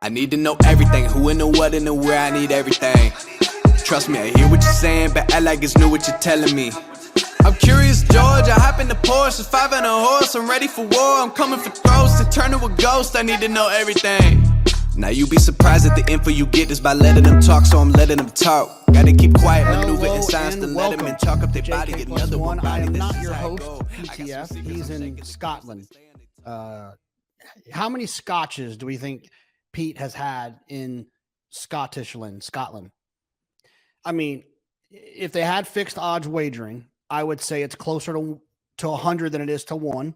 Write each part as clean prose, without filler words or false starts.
I need to know everything, who and the what and the where, I need everything. Trust me, I hear what you're saying, but act like it's new what you're telling me. I'm curious, George, I hop in the Porsche, 5 and a horse, I'm ready for war, I'm coming for throats, to turn to a ghost, I need to know everything. Now you be surprised at the info you get just by letting them talk, so I'm letting them talk. Gotta keep quiet, maneuver in silence to let them in, talk up their body, get another one. I am not your host, PTF. He's in Scotland. How many scotches do we think Pete has had in Scotland? I mean, if they had fixed odds wagering, I would say it's closer to 100 than it is to 1.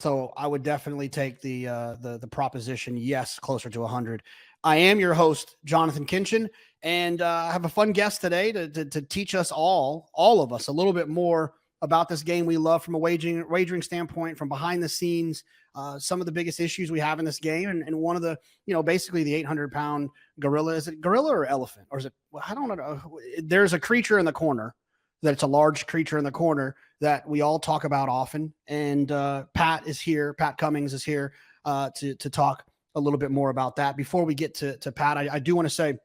So I would definitely take the proposition, yes, closer to 100. I am your host, Jonathon Kinchen, and I have a fun guest today to teach us all of us, a little bit more about this game we love from a wagering standpoint, from behind the scenes, some of the biggest issues we have in this game, and one of the, basically the 800-pound gorilla. Is it gorilla or elephant? Or is it, I don't know. There's a creature in the corner that's a large creature in the corner that we all talk about often. And Pat Cummings is here to talk a little bit more about that. Before we get to Pat, I do want to say,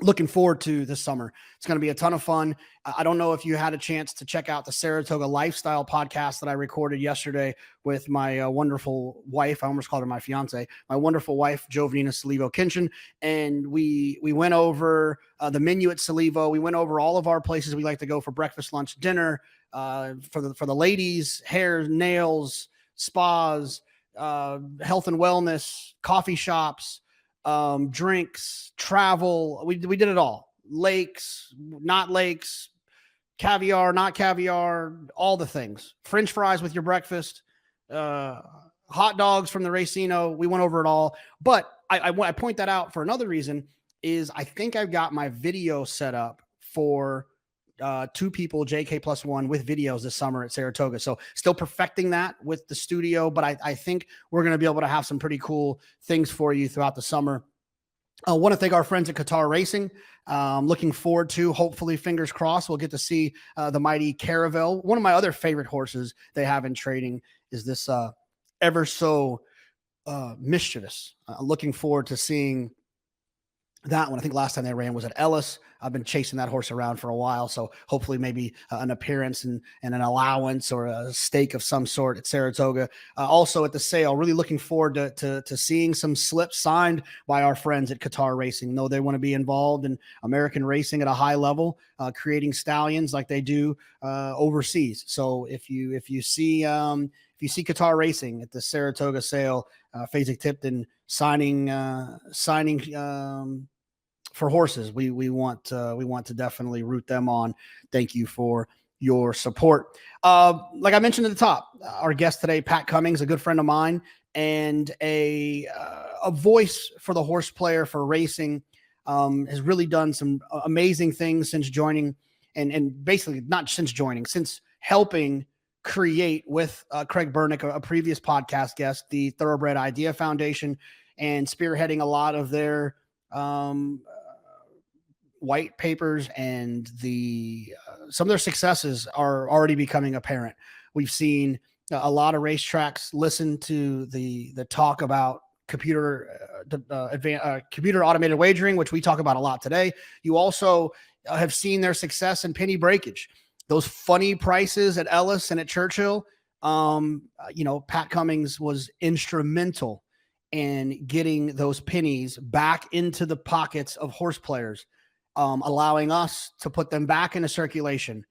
looking forward to this summer. It's going to be a ton of fun. I don't know if you had a chance to check out the Saratoga Lifestyle podcast that I recorded yesterday with my wonderful wife. I almost called her my fiance, my wonderful wife, Jonathon Kinchen. And we went over the menu at Salivo. We went over all of our places we like to go for breakfast, lunch, dinner, for the ladies, hair, nails, spas, health and wellness, coffee shops, drinks, travel. We did it all. Lakes, not lakes, caviar, not caviar, all the things. French fries with your breakfast, hot dogs from the Racino. We went over it all. But I point that out for another reason is I think I've got my video set up for 2 people, JK+1, with videos this summer at Saratoga. So still perfecting that with the studio, but I think we're going to be able to have some pretty cool things for you throughout the summer. I want to thank our friends at Qatar Racing. Looking forward to, hopefully, fingers crossed, we'll get to see the mighty Caravel. One of my other favorite horses they have in trading is this ever so mischievous. Looking forward to seeing that one. I think last time they ran was at Ellis. I've been chasing that horse around for a while, so hopefully maybe an appearance and an allowance or a stake of some sort at Saratoga. Also at the sale, really looking forward to seeing some slips signed by our friends at Qatar Racing. Know they want to be involved in American racing at a high level, creating stallions like they do overseas. So if you see Qatar Racing at the Saratoga sale, Fasig Tipton signing for horses, we want to definitely root them on. Thank you for your support. Like I mentioned at the top, our guest today, Pat Cummings, a good friend of mine and a voice for the horse player, for racing, has really done some amazing things since joining, and basically not since joining, since helping create with Craig Bernick, a previous podcast guest, the Thoroughbred Idea Foundation, and spearheading a lot of their white papers, and some of their successes are already becoming apparent. We've seen a lot of racetracks listen to the talk about computer automated wagering, which we talk about a lot today. You also have seen their success in penny breakage. Those funny prices at Ellis and at Churchill, Pat Cummings was instrumental in getting those pennies back into the pockets of horse players, allowing us to put them back into circulation.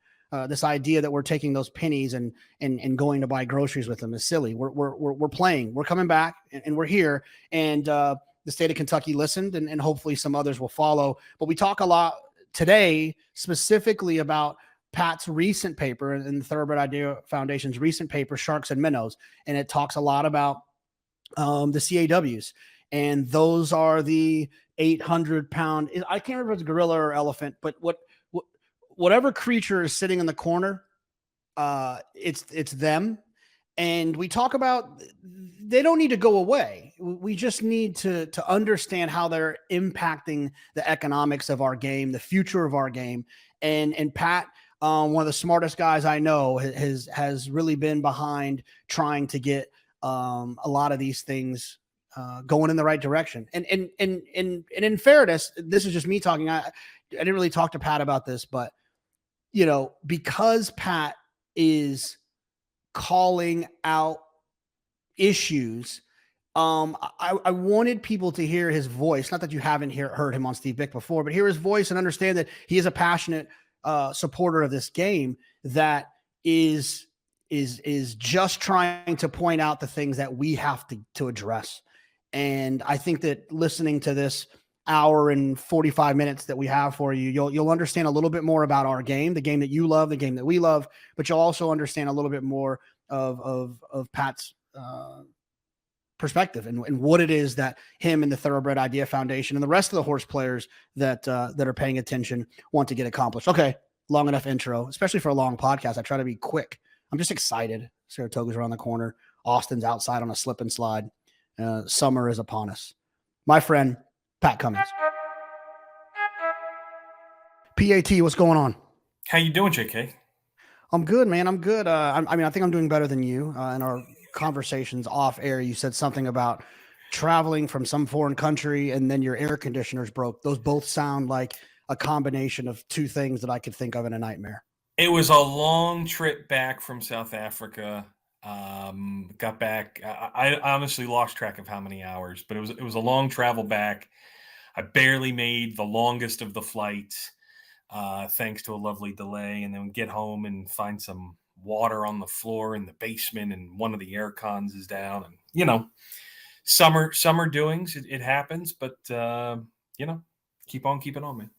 This idea that we're taking those pennies and going to buy groceries with them is silly. We're playing, we're coming back, and we're here. And the state of Kentucky listened, and hopefully some others will follow. But we talk a lot today specifically about Pat's recent paper and the Thoroughbred Idea Foundation's recent paper, Sharks and Minnows. And it talks a lot about the CAWs. And those are the 800-pound, I can't remember if it's gorilla or elephant, but whatever creature is sitting in the corner, it's them. And we talk about, they don't need to go away. We just need to understand how they're impacting the economics of our game, the future of our game. And Pat, one of the smartest guys I know, has really been behind trying to get a lot of these things going in the right direction. And in fairness, this is just me talking. I didn't really talk to Pat about this, but because Pat is calling out issues, I wanted people to hear his voice. Not that you haven't heard him on Steve Bick before, but hear his voice and understand that he is a passionate supporter of this game that is just trying to point out the things that we have to address. And I think that listening to this hour and 45 minutes that we have for you, you'll understand a little bit more about our game, the game that you love, the game that we love, but you'll also understand a little bit more of Pat's perspective and what it is that him and the Thoroughbred Idea Foundation and the rest of the horse players that are paying attention want to get accomplished. Okay, long enough intro, especially for a long podcast. I try to be quick. I'm just excited. Saratoga's around the corner. Austin's outside on a slip and slide. Summer is upon us. My friend, Pat Cummings. PAT, what's going on? How you doing, JK? I'm good, man. I'm good. I think I'm doing better than you. In our conversations off air, you said something about traveling from some foreign country and then your air conditioners broke. Those both sound like a combination of two things that I could think of in a nightmare. It was a long trip back from South Africa. Got back. I honestly lost track of how many hours, but it was a long travel back. I barely made the longest of the flights, thanks to a lovely delay, and then get home and find some water on the floor in the basement, and one of the air cons is down. And summer doings. It happens, but keep on keeping on, man.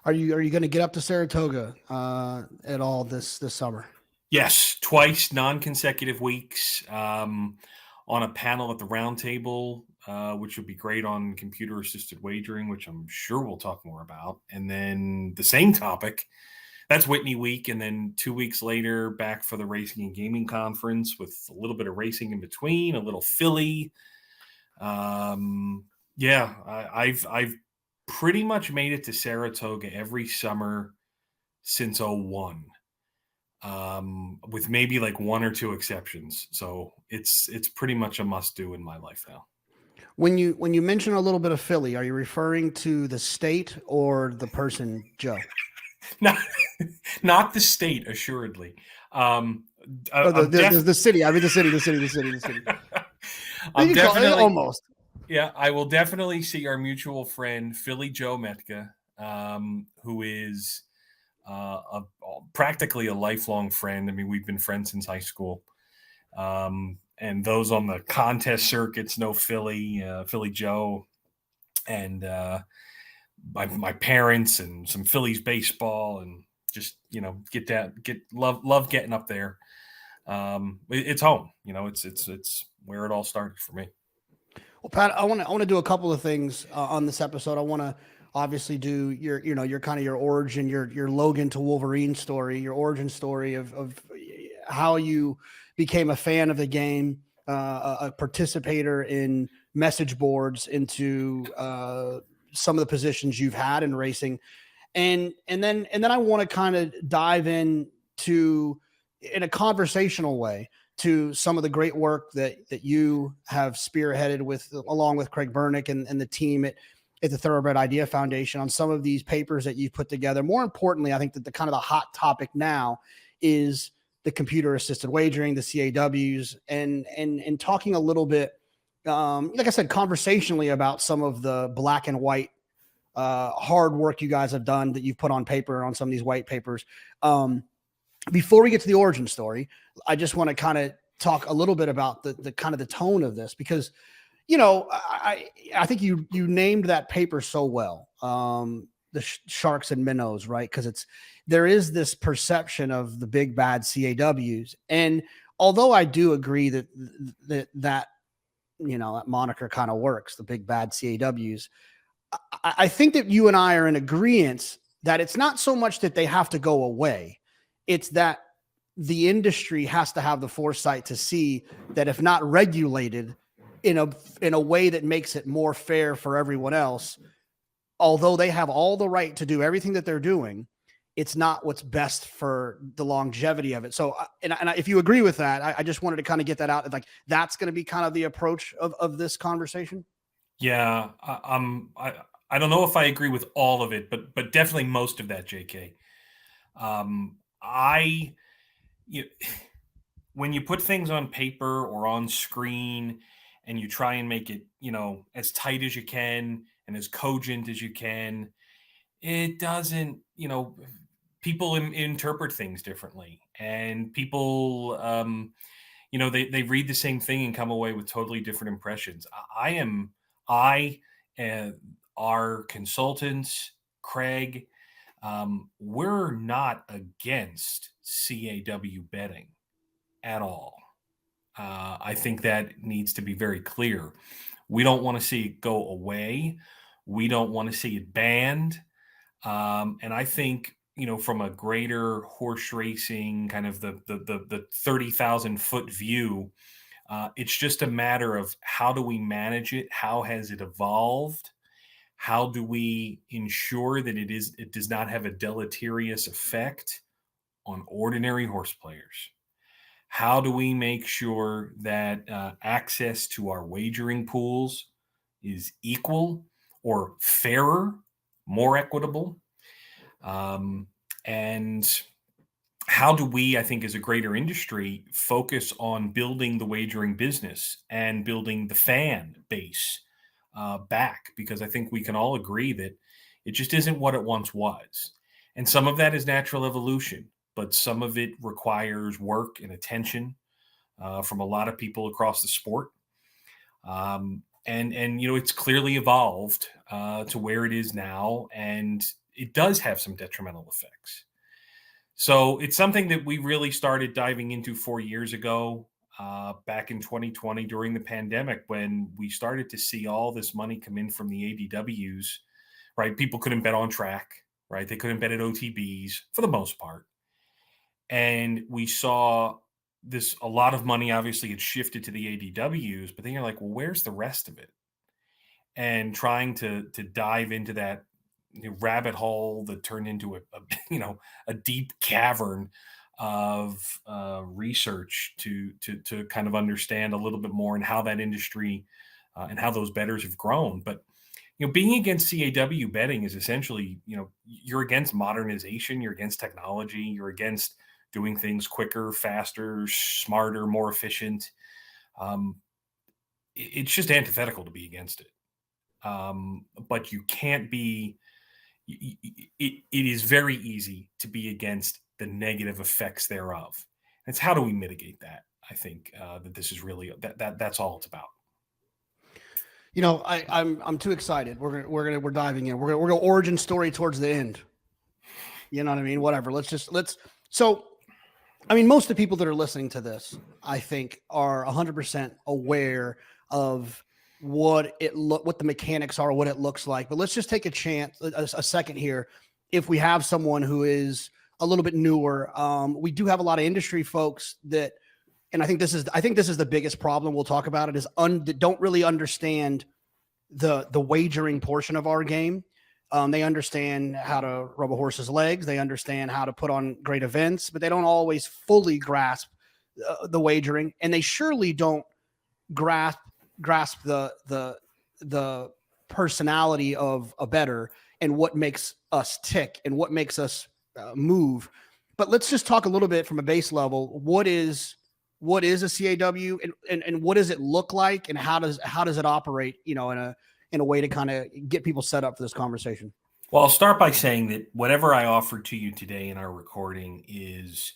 Are you going to get up to Saratoga at all this summer? Yes, twice, non-consecutive weeks, on a panel at the round table, which would be great on computer-assisted wagering, which I'm sure we'll talk more about. And then the same topic, that's Whitney Week. And then 2 weeks later, back for the Racing and Gaming Conference with a little bit of racing in between, a little Philly. I've pretty much made it to Saratoga every summer since 2001. With maybe like one or two exceptions. So it's pretty much a must do in my life now. When you mention a little bit of Philly, are you referring to the state or the person, Joe? Not the state, assuredly. The city. I mean, the city. I'm definitely almost. Yeah, I will definitely see our mutual friend, Philly Joe Metka, who is practically a lifelong friend. I mean, we've been friends since high school. And those on the contest circuits know Philly Joe, and my parents, and some Phillies baseball, and just love getting up there. It's home. It's where it all started for me. Well, Pat, I want to do a couple of things on this episode. I want to obviously do your kind of your origin, your Logan to Wolverine story, your origin story of how you became a fan of the game, a participator in message boards, into some of the positions you've had in racing. And then I want to kind of dive in a conversational way to some of the great work that you have spearheaded along with Craig Bernick and the team at the Thoroughbred Idea Foundation on some of these papers that you've put together. More importantly, I think that the kind of the hot topic now is the computer assisted wagering, the CAWs, and talking a little bit, like I said, conversationally about some of the black and white hard work you guys have done that you've put on paper on some of these white papers. Before we get to the origin story, I just want to kind of talk a little bit about the kind of the tone of this, because, I think you named that paper so well, the sharks and minnows, right? Because there is this perception of the big bad CAWs. And although I do agree that that moniker kind of works, the big bad CAWs, I think that you and I are in agreement that it's not so much that they have to go away. It's that the industry has to have the foresight to see that if not regulated in a way that makes it more fair for everyone else, although they have all the right to do everything that they're doing, it's not what's best for the longevity of it. So, if you agree with that, I just wanted to kind of get that out. Like, that's going to be kind of the approach of this conversation. Yeah, I don't know if I agree with all of it, but definitely most of that, JK. I you, when you put things on paper or on screen and you try and make it, as tight as you can and as cogent as you can, it doesn't, people interpret things differently, and people, they read the same thing and come away with totally different impressions. I, uh, our consultants, Craig, we're not against CAW betting at all. I think that needs to be very clear. We don't want to see it go away. We don't want to see it banned. And I think, from a greater horse racing kind of the 30,000-foot view, it's just a matter of how do we manage it? How has it evolved? How do we ensure that it does not have a deleterious effect on ordinary horse players? How do we make sure that access to our wagering pools is equal or fairer, more equitable? And how do we, I think, as a greater industry, focus on building the wagering business and building the fan base back? Because I think we can all agree that it just isn't what it once was. And some of that is natural evolution, but some of it requires work and attention from a lot of people across the sport. And it's clearly evolved to where it is now, and it does have some detrimental effects. So it's something that we really started diving into 4 years ago, back in 2020 during the pandemic, when we started to see all this money come in from the ADWs, right? People couldn't bet on track, right? They couldn't bet at OTBs for the most part. And we saw a lot of money obviously had shifted to the ADWs, but then you're like, well, where's the rest of it? And trying to dive into that rabbit hole that turned into a deep cavern of research to kind of understand a little bit more and how that industry and how those bettors have grown. But being against CAW betting is essentially, you're against modernization, you're against technology, you're against doing things quicker, faster, smarter, more efficient. It's just antithetical to be against it. But you can't be. It is very easy to be against the negative effects thereof. It's how do we mitigate that? I think that this is really that's all it's about. I'm too excited. We're diving in. We're gonna origin story towards the end. You know what I mean? Whatever. So, I mean, most of the people that are listening to this, I think, are 100% aware of what the mechanics are, what it looks like. But let's just take a second here. If we have someone who is a little bit newer, we do have a lot of industry folks that, and I think this is the biggest problem. We'll talk about it, is that don't really understand the wagering portion of our game. They understand how to rub a horse's legs. They understand how to put on great events, but they don't always fully grasp the wagering, and they surely don't grasp the personality of a bettor and what makes us tick and what makes us move. But let's just talk a little bit from a base level. What is a CAW, and what does it look like, and how does it operate, in a way to kind of get people set up for this conversation? Well, I'll start by saying that whatever I offered to you today in our recording is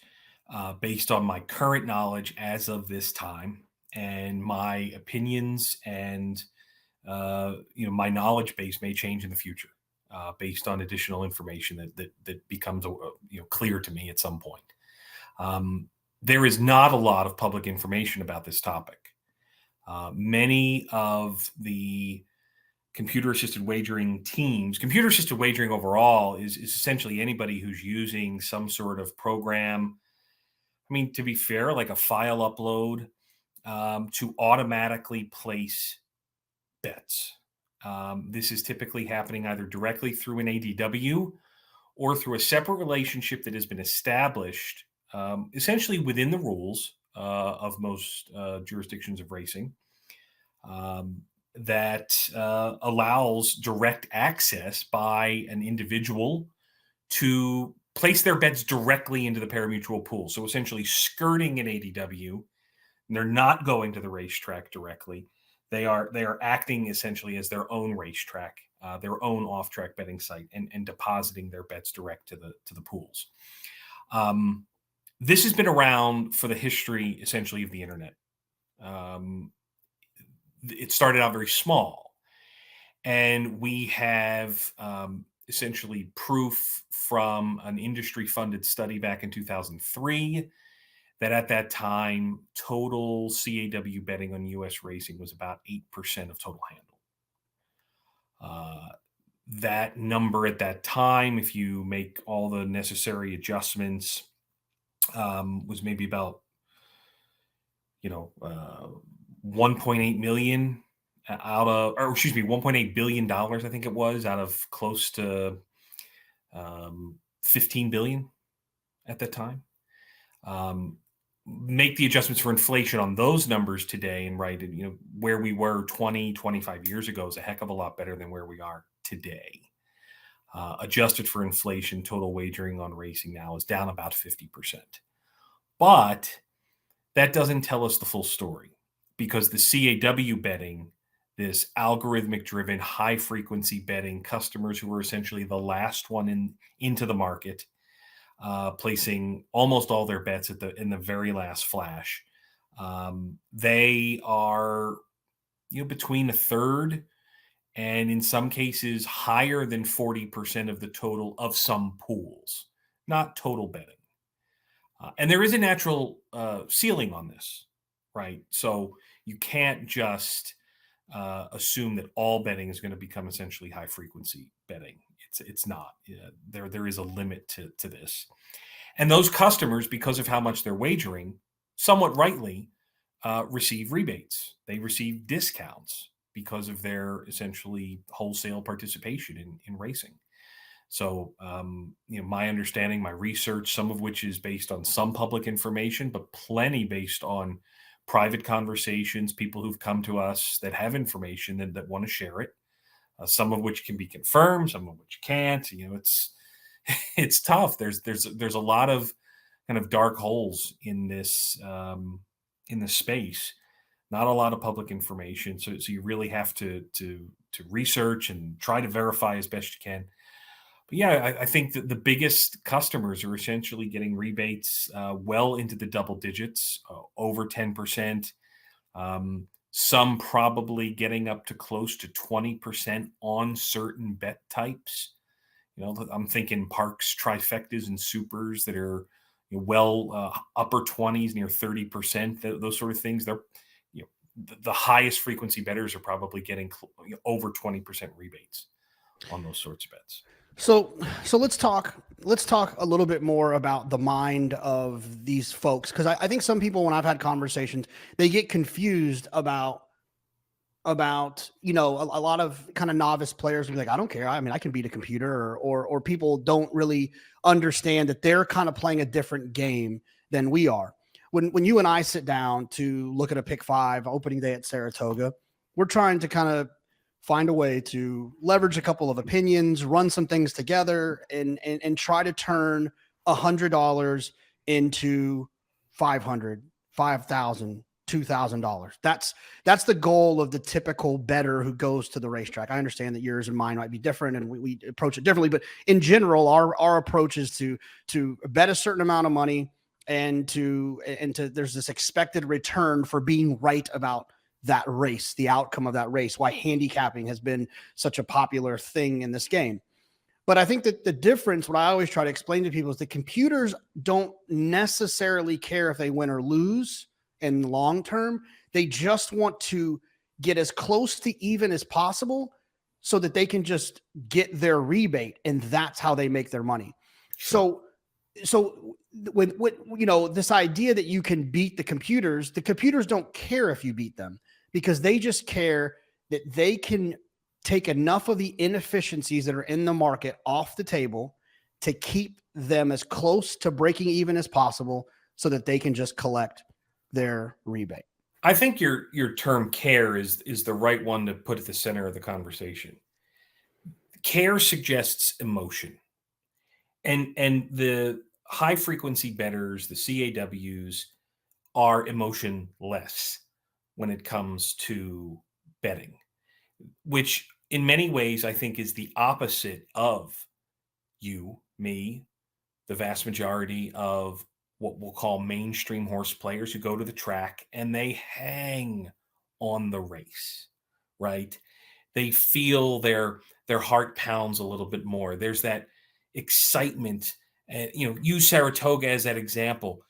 based on my current knowledge as of this time, and my opinions and my knowledge base may change in the future based on additional information that becomes clear to me at some point. There is not a lot of public information about this topic. Many of the computer-assisted wagering teams, computer-assisted wagering overall is essentially anybody who's using some sort of program. I mean, to be fair, like a file upload to automatically place bets. This is typically happening either directly through an ADW or through a separate relationship that has been established essentially within the rules of most jurisdictions of racing, that allows direct access by an individual to place their bets directly into the parimutuel pool. So essentially skirting an ADW, and they're not going to the racetrack directly. They are acting essentially as their own racetrack, their own off-track betting site, and depositing their bets direct to the pools. This has been around for the history essentially of the internet. It started out very small, and we have essentially proof from an industry-funded study back in 2003 that at that time, total CAW betting on U.S. racing was about 8% of total handle. That number at that time, if you make all the necessary adjustments, was maybe about 1.8 million out of, or excuse me, $1.8 billion, I think it was, out of close to 15 billion at that time. Make the adjustments for inflation on those numbers today, and right, where we were 20, 25 years ago is a heck of a lot better than where we are today. Adjusted for inflation, total wagering on racing now is down about 50%. But that doesn't tell us the full story, because the CAW betting, this algorithmic driven high frequency betting, customers who are essentially the last one into the market, placing almost all their bets in the very last flash. They are between a third and in some cases higher than 40% of the total of some pools, not total betting. And there is a natural ceiling on this, right? So you can't just assume that all betting is going to become essentially high frequency betting. It's not. There is a limit to this. And those customers, because of how much they're wagering, somewhat rightly, receive rebates. They receive discounts because of their essentially wholesale participation in racing. So, my understanding, my research, some of which is based on some public information, but plenty based on private conversations, people who've come to us that have information and that want to share it. Some of which can be confirmed, some of which can't. It's tough. There's a lot of kind of dark holes in this space. Not a lot of public information, so you really have to research and try to verify as best you can. But yeah, I think that the biggest customers are essentially getting rebates well into the double digits, over 10%. Some probably getting up to close to 20% on certain bet types. I'm thinking parks, trifectas, and supers that are upper 20s, near 30%. Those sort of things. They're the highest frequency bettors are probably getting over 20% rebates on those sorts of bets. So let's talk a little bit more about the mind of these folks, because I think some people, when I've had conversations, they get confused about a lot of kind of novice players will be like, I don't care. I mean, I can beat a computer, or people don't really understand that they're kind of playing a different game than we are. When you and I sit down to look at a pick 5 opening day at Saratoga, we're trying to kind of find a way to leverage a couple of opinions, run some things together, and try to turn $100 into $500, $5,000, $2,000. That's the goal of the typical bettor who goes to the racetrack. I understand that yours and mine might be different, and we approach it differently, but in general, our approach is to bet a certain amount of money and to there's this expected return for being right about that race, the outcome of that race, why handicapping has been such a popular thing in this game. But I think that the difference, what I always try to explain to people, is the computers don't necessarily care if they win or lose in the long term. They just want to get as close to even as possible so that they can just get their rebate, and that's how they make their money. Sure. So with this idea that you can beat the computers don't care if you beat them, because they just care that they can take enough of the inefficiencies that are in the market off the table, to keep them as close to breaking even as possible so that they can just collect their rebate? I think your term care is the right one to put at the center of the conversation. Care suggests emotion. And the high frequency bettors, the CAWs, are emotionless when it comes to betting, which in many ways I think is the opposite of you, me, the vast majority of what we'll call mainstream horse players who go to the track and they hang on the race, right? They feel their heart pounds a little bit more. There's that excitement. Use Saratoga as that example.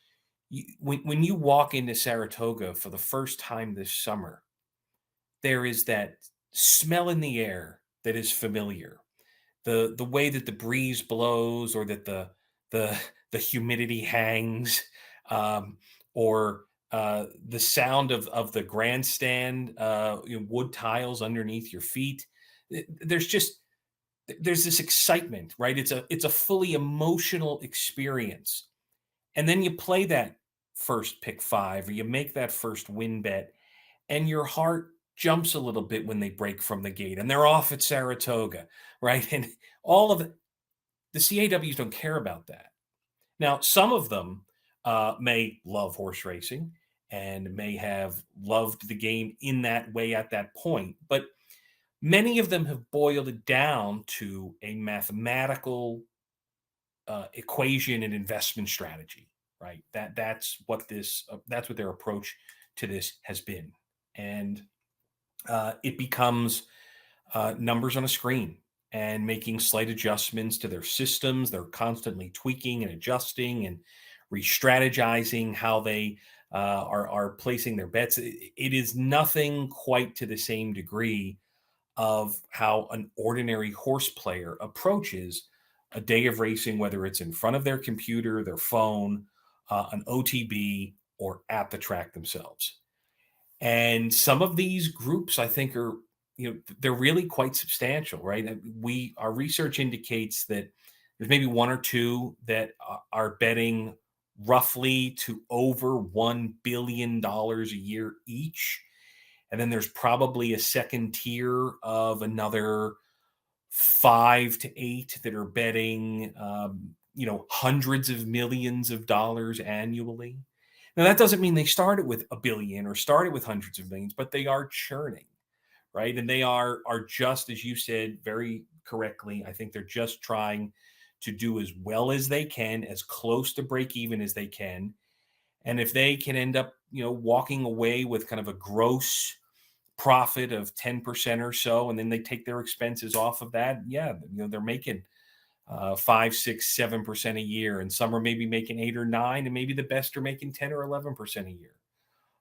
When you walk into Saratoga for the first time this summer, there is that smell in the air that is familiar. The way that the breeze blows, or that the the humidity hangs, or the sound of the grandstand, wood tiles underneath your feet. There's this excitement, right? It's a fully emotional experience. And then you play that first pick five, or you make that first win bet, and your heart jumps a little bit when they break from the gate and they're off at Saratoga, right? And all of it, the CAWs don't care about that. Now, some of them may love horse racing and may have loved the game in that way at that point, but many of them have boiled it down to a mathematical equation and investment strategy, right? That's what their approach to this has been, and it becomes numbers on a screen and making slight adjustments to their systems. They're constantly tweaking and adjusting and re-strategizing how they are placing their bets. It is nothing quite to the same degree of how an ordinary horse player approaches a day of racing, whether it's in front of their computer, their phone, an OTB, or at the track themselves. And some of these groups, I think, are, they're really quite substantial, right? Our research indicates that there's maybe one or two that are betting roughly to over $1 billion a year each. And then there's probably a second tier of another 5 to 8 that are betting, hundreds of millions of dollars annually. Now, that doesn't mean they started with a billion or started with hundreds of millions, but they are churning, right? And they are just, as you said very correctly, I think they're just trying to do as well as they can, as close to break even as they can. And if they can end up, walking away with kind of a gross profit of 10% or so, and then they take their expenses off of that, they're making 5, 6, 7% a year, and some are maybe making 8 or 9, and maybe the best are making 10 or 11% a year.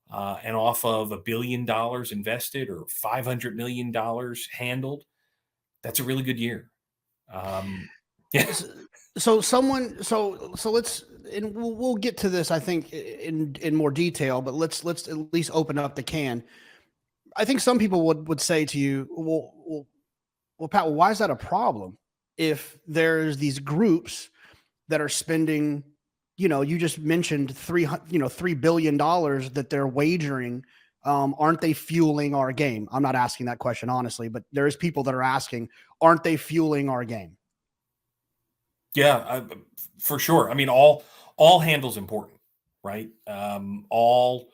And off of $1 billion invested or $500 million handled, that's a really good year. Yeah. So let's, and we'll get to this, I think, in more detail, but let's at least open up the can. I think some people would say to you, well, Pat, why is that a problem? If there's these groups that are spending, you just mentioned $3 billion that they're wagering, aren't they fueling our game? I'm not asking that question honestly, but there's people that are asking, aren't they fueling our game? Yeah, for sure. I mean, all handle's important, right? All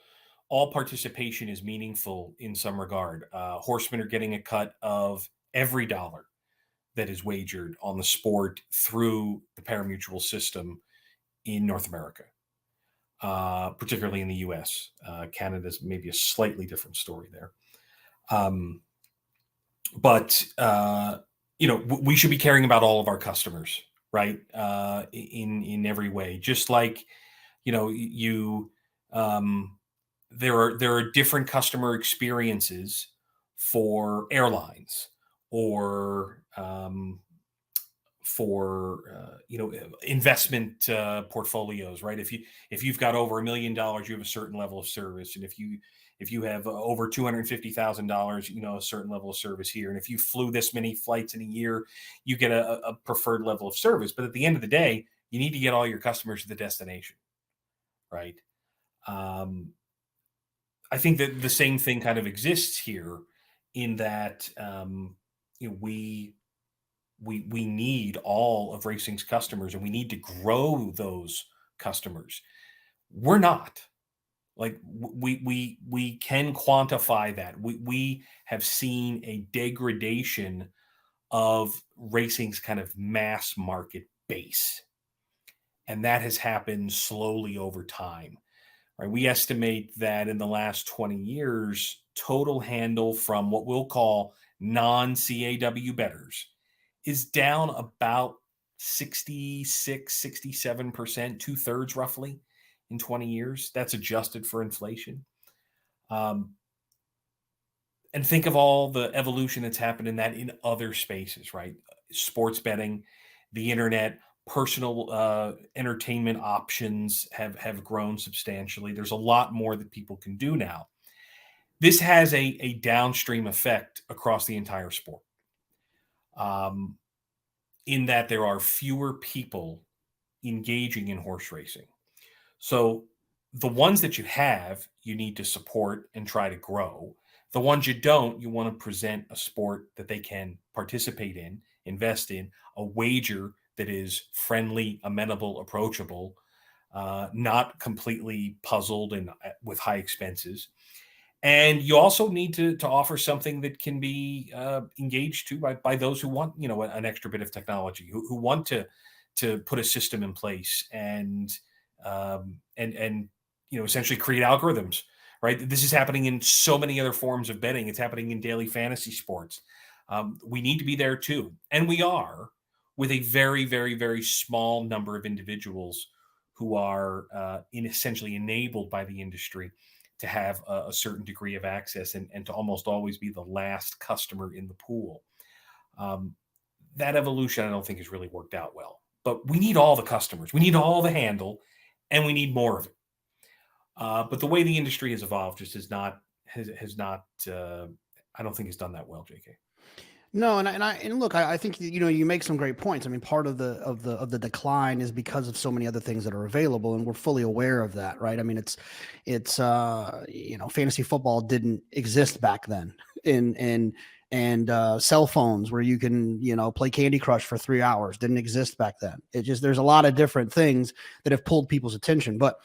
participation is meaningful in some regard. Horsemen are getting a cut of every dollar that is wagered on the sport through the parimutuel system in North America, particularly in the U.S. Canada's maybe a slightly different story there. But we should be caring about all of our customers, right? In every way, just like there are different customer experiences for airlines or for investment portfolios, right? If you've got over $1 million, you have a certain level of service, and if you have over $250,000, a certain level of service here, and if you flew this many flights in a year, you get a preferred level of service. But at the end of the day, you need to get all your customers to the destination, right? I think that the same thing kind of exists here, in that we need all of racing's customers, and we need to grow those customers. We're not, like, we can quantify that. We have seen a degradation of racing's kind of mass market base, and that has happened slowly over time. Right? We estimate that in the last 20 years, total handle from what we'll call non-CAW bettors is down about 66, 67%, 2/3 roughly in 20 years. That's adjusted for inflation. And think of all the evolution that's happened in that in other spaces, right? Sports betting, the internet, personal entertainment options have grown substantially. There's a lot more that people can do now. This has a downstream effect across the entire sport, in that there are fewer people engaging in horse racing. So the ones that you have, you need to support and try to grow. The ones you don't, you want to present a sport that they can participate in, invest in, a wager that is friendly, amenable, approachable, not completely puzzled and with high expenses. And you also need to offer something that can be engaged to by those who want, an extra bit of technology, who want to put a system in place and essentially create algorithms. Right? This is happening in so many other forms of betting. It's happening in daily fantasy sports. We need to be there too, and we are, with a very, very, very small number of individuals who are essentially enabled by the industry to have a certain degree of access and to almost always be the last customer in the pool. That evolution, I don't think, has really worked out well. But we need all the customers. We need all the handle, and we need more of it. But the way the industry has evolved just has not, I don't think, has done that well, JK. No, and look, I think you make some great points. I mean, part of the decline is because of so many other things that are available, and we're fully aware of that, right? I mean, it's fantasy football didn't exist back then, and cell phones where you can play Candy Crush for 3 hours didn't exist back then. There's a lot of different things that have pulled people's attention, but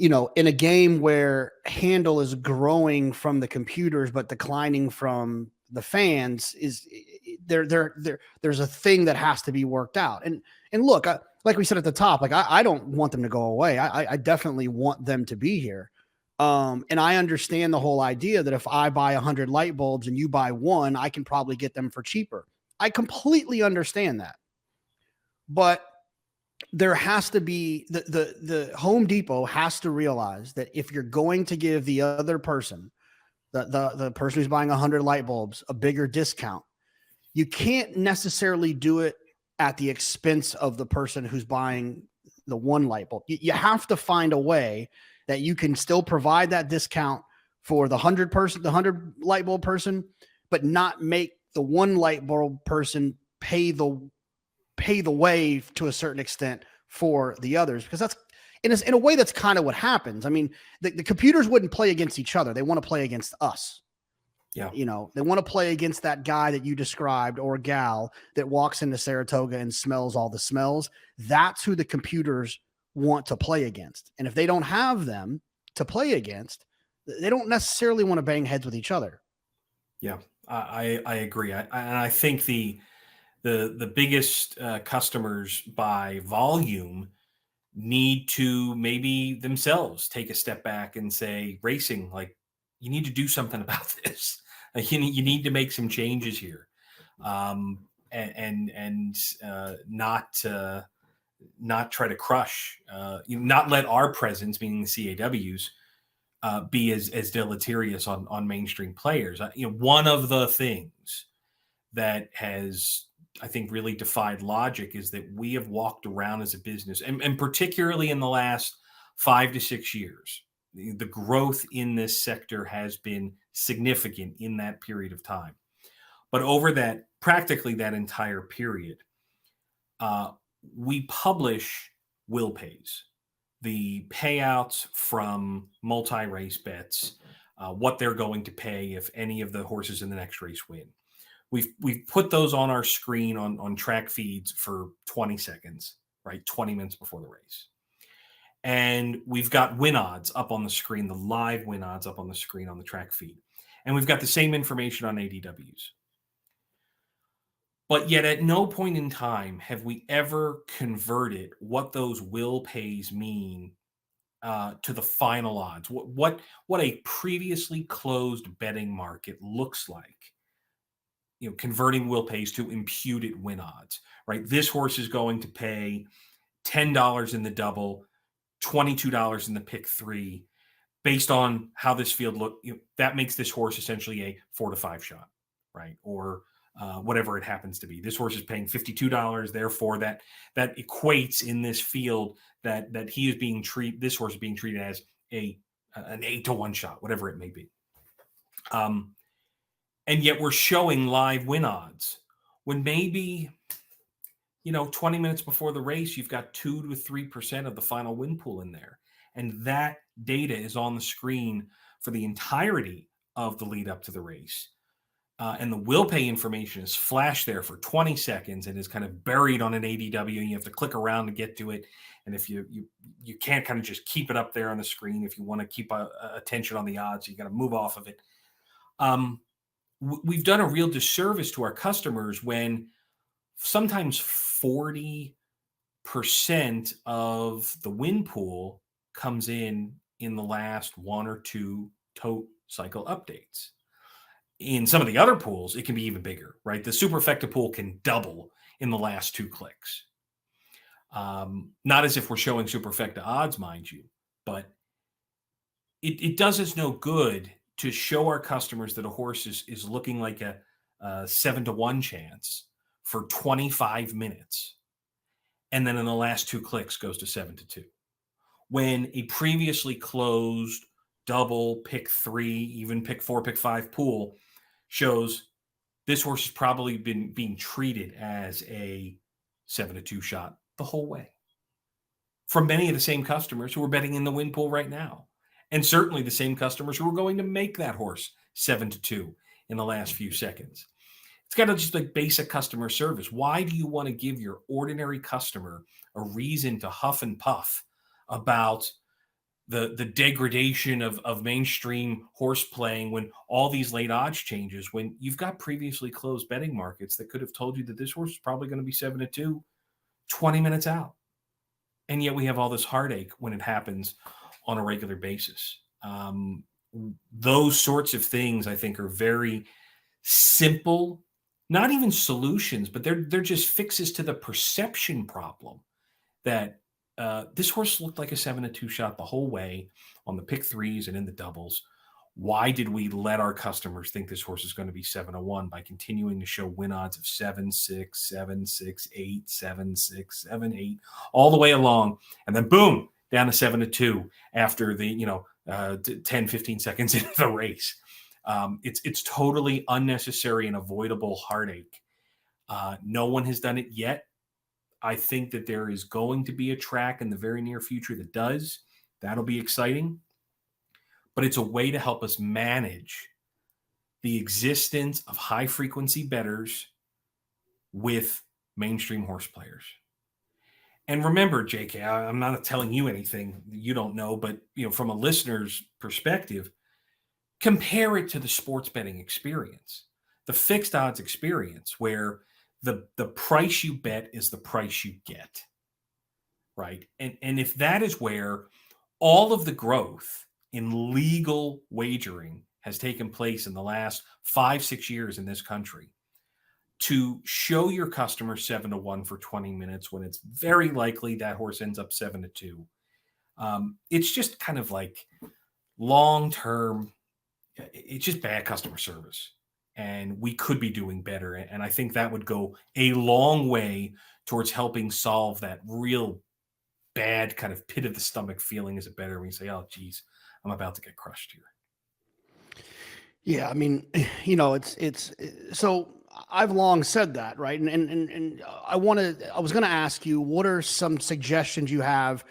in a game where handle is growing from the computers but declining from the fans, there's a thing that has to be worked out. And look, like we said at the top, like I don't want them to go away. I definitely want them to be here. And I understand the whole idea that if I buy 100 light bulbs and you buy one, I can probably get them for cheaper. I completely understand that. But there has to be the Home Depot has to realize that if you're going to give the other person, the person who's buying 100 light bulbs, a bigger discount, you can't necessarily do it at the expense of the person who's buying the one light bulb. You have to find a way that you can still provide that discount for the 100 light bulb person, but not make the one light bulb person pay the way to a certain extent for the others, because that's in a way that's kind of what happens. I mean, the computers wouldn't play against each other. They want to play against us. Yeah. They want to play against that guy that you described or gal that walks into Saratoga and smells all the smells. That's who the computers want to play against. And if they don't have them to play against, they don't necessarily want to bang heads with each other. Yeah, I agree. I think the biggest customers by volume need to maybe themselves take a step back and say, racing, like, you need to do something about this. Like, you need to make some changes here, and not try to crush, not let our presence, meaning the CAWs, be as deleterious on mainstream players. One of the things that has I think really defied logic is that we have walked around as a business, and particularly in the last 5 to 6 years, the growth in this sector has been significant in that period of time. But over that, practically that entire period, we publish will pays, the payouts from multi-race bets, what they're going to pay if any of the horses in the next race win. We've put those on our screen on track feeds for 20 seconds, right? 20 minutes before the race. And we've got win odds up on the screen, the live win odds up on the screen on the track feed. And we've got the same information on ADWs. But yet at no point in time have we ever converted what those will pays mean to the final odds, what a previously closed betting market looks like. Converting will pays to imputed win odds, right? This horse is going to pay $10 in the double, $22 in the pick 3, based on how this field look. That makes this horse essentially a 4 to 5 shot, right? Or whatever it happens to be. This horse is paying $52. Therefore, that equates in this field that he is being treated. This horse is being treated as an 8 to 1 shot, whatever it may be. And yet we're showing live win odds when maybe 20 minutes before the race, you've got 2 to 3% of the final win pool in there, and that data is on the screen for the entirety of the lead up to the race. And the will pay information is flashed there for 20 seconds and is kind of buried on an ADW, and you have to click around to get to it. And if you can't kind of just keep it up there on the screen, if you want to keep attention on the odds, you got to move off of it. We've done a real disservice to our customers when sometimes 40% of the win pool comes in the last 1 or 2 tote cycle updates. In some of the other pools, it can be even bigger, right? The superfecta pool can double in the last 2 clicks. Not as if we're showing superfecta odds, mind you, but it does us no good to show our customers that a horse is looking like a 7 to 1 chance for 25 minutes. And then in the last 2 clicks goes to 7 to 2. When a previously closed double, pick 3, even pick 4, pick 5 pool shows this horse has probably been being treated as a 7 to 2 shot the whole way from many of the same customers who are betting in the win pool right now. And certainly the same customers who are going to make that horse 7 to 2 in the last few seconds. It's got to just like basic customer service. Why do you want to give your ordinary customer a reason to huff and puff about the degradation of mainstream horse playing when all these late odds changes, when you've got previously closed betting markets that could have told you that this horse is probably going to be 7 to 2 20 minutes out? And yet we have all this heartache when it happens on a regular basis. Those sorts of things, I think, are very simple, not even solutions, but they're just fixes to the perception problem that this horse looked like a 7 to 2 shot the whole way on the pick 3s and in the doubles. Why did we let our customers think this horse is going to be 7 to 1 by continuing to show win odds of 7, 6, 7, 6, 8, 7, 6, 7, 8, all the way along, and then boom, down to 7 to 2 after the 10, 15 seconds into the race. It's totally unnecessary and avoidable heartache. No one has done it yet. I think that there is going to be a track in the very near future that does. That'll be exciting. But it's a way to help us manage the existence of high-frequency bettors with mainstream horse players. And remember, JK, I'm not telling you anything you don't know, but from a listener's perspective, compare it to the sports betting experience, the fixed odds experience, where the price you bet is the price you get, right? And if that is where all of the growth in legal wagering has taken place in the last 5-6 years in this country, to show your customer 7 to 1 for 20 minutes when it's very likely that horse ends up 7 to 2, it's just kind of like long-term, it's just bad customer service. and we could be doing better. And I think that would go a long way towards helping solve that real bad kind of pit of the stomach feeling. Is it better when you say, oh, geez, I'm about to get crushed here? Yeah, I mean, it's so I've long said that, right? And I was going to ask you, what are some suggestions you have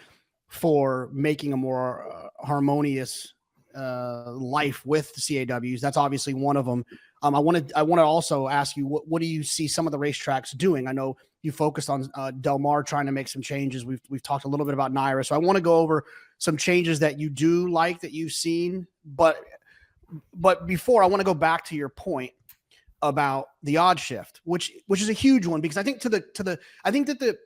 for making a more harmonious life with the CAWs? That's obviously one of them. I want to also ask you, what do you see some of the racetracks doing? I know you focused on Del Mar trying to make some changes. We've talked a little bit about NYRA, so I want to go over some changes that you do like that you've seen, but before, I want to go back to your point about the odd shift, which is a huge one, because I think I think that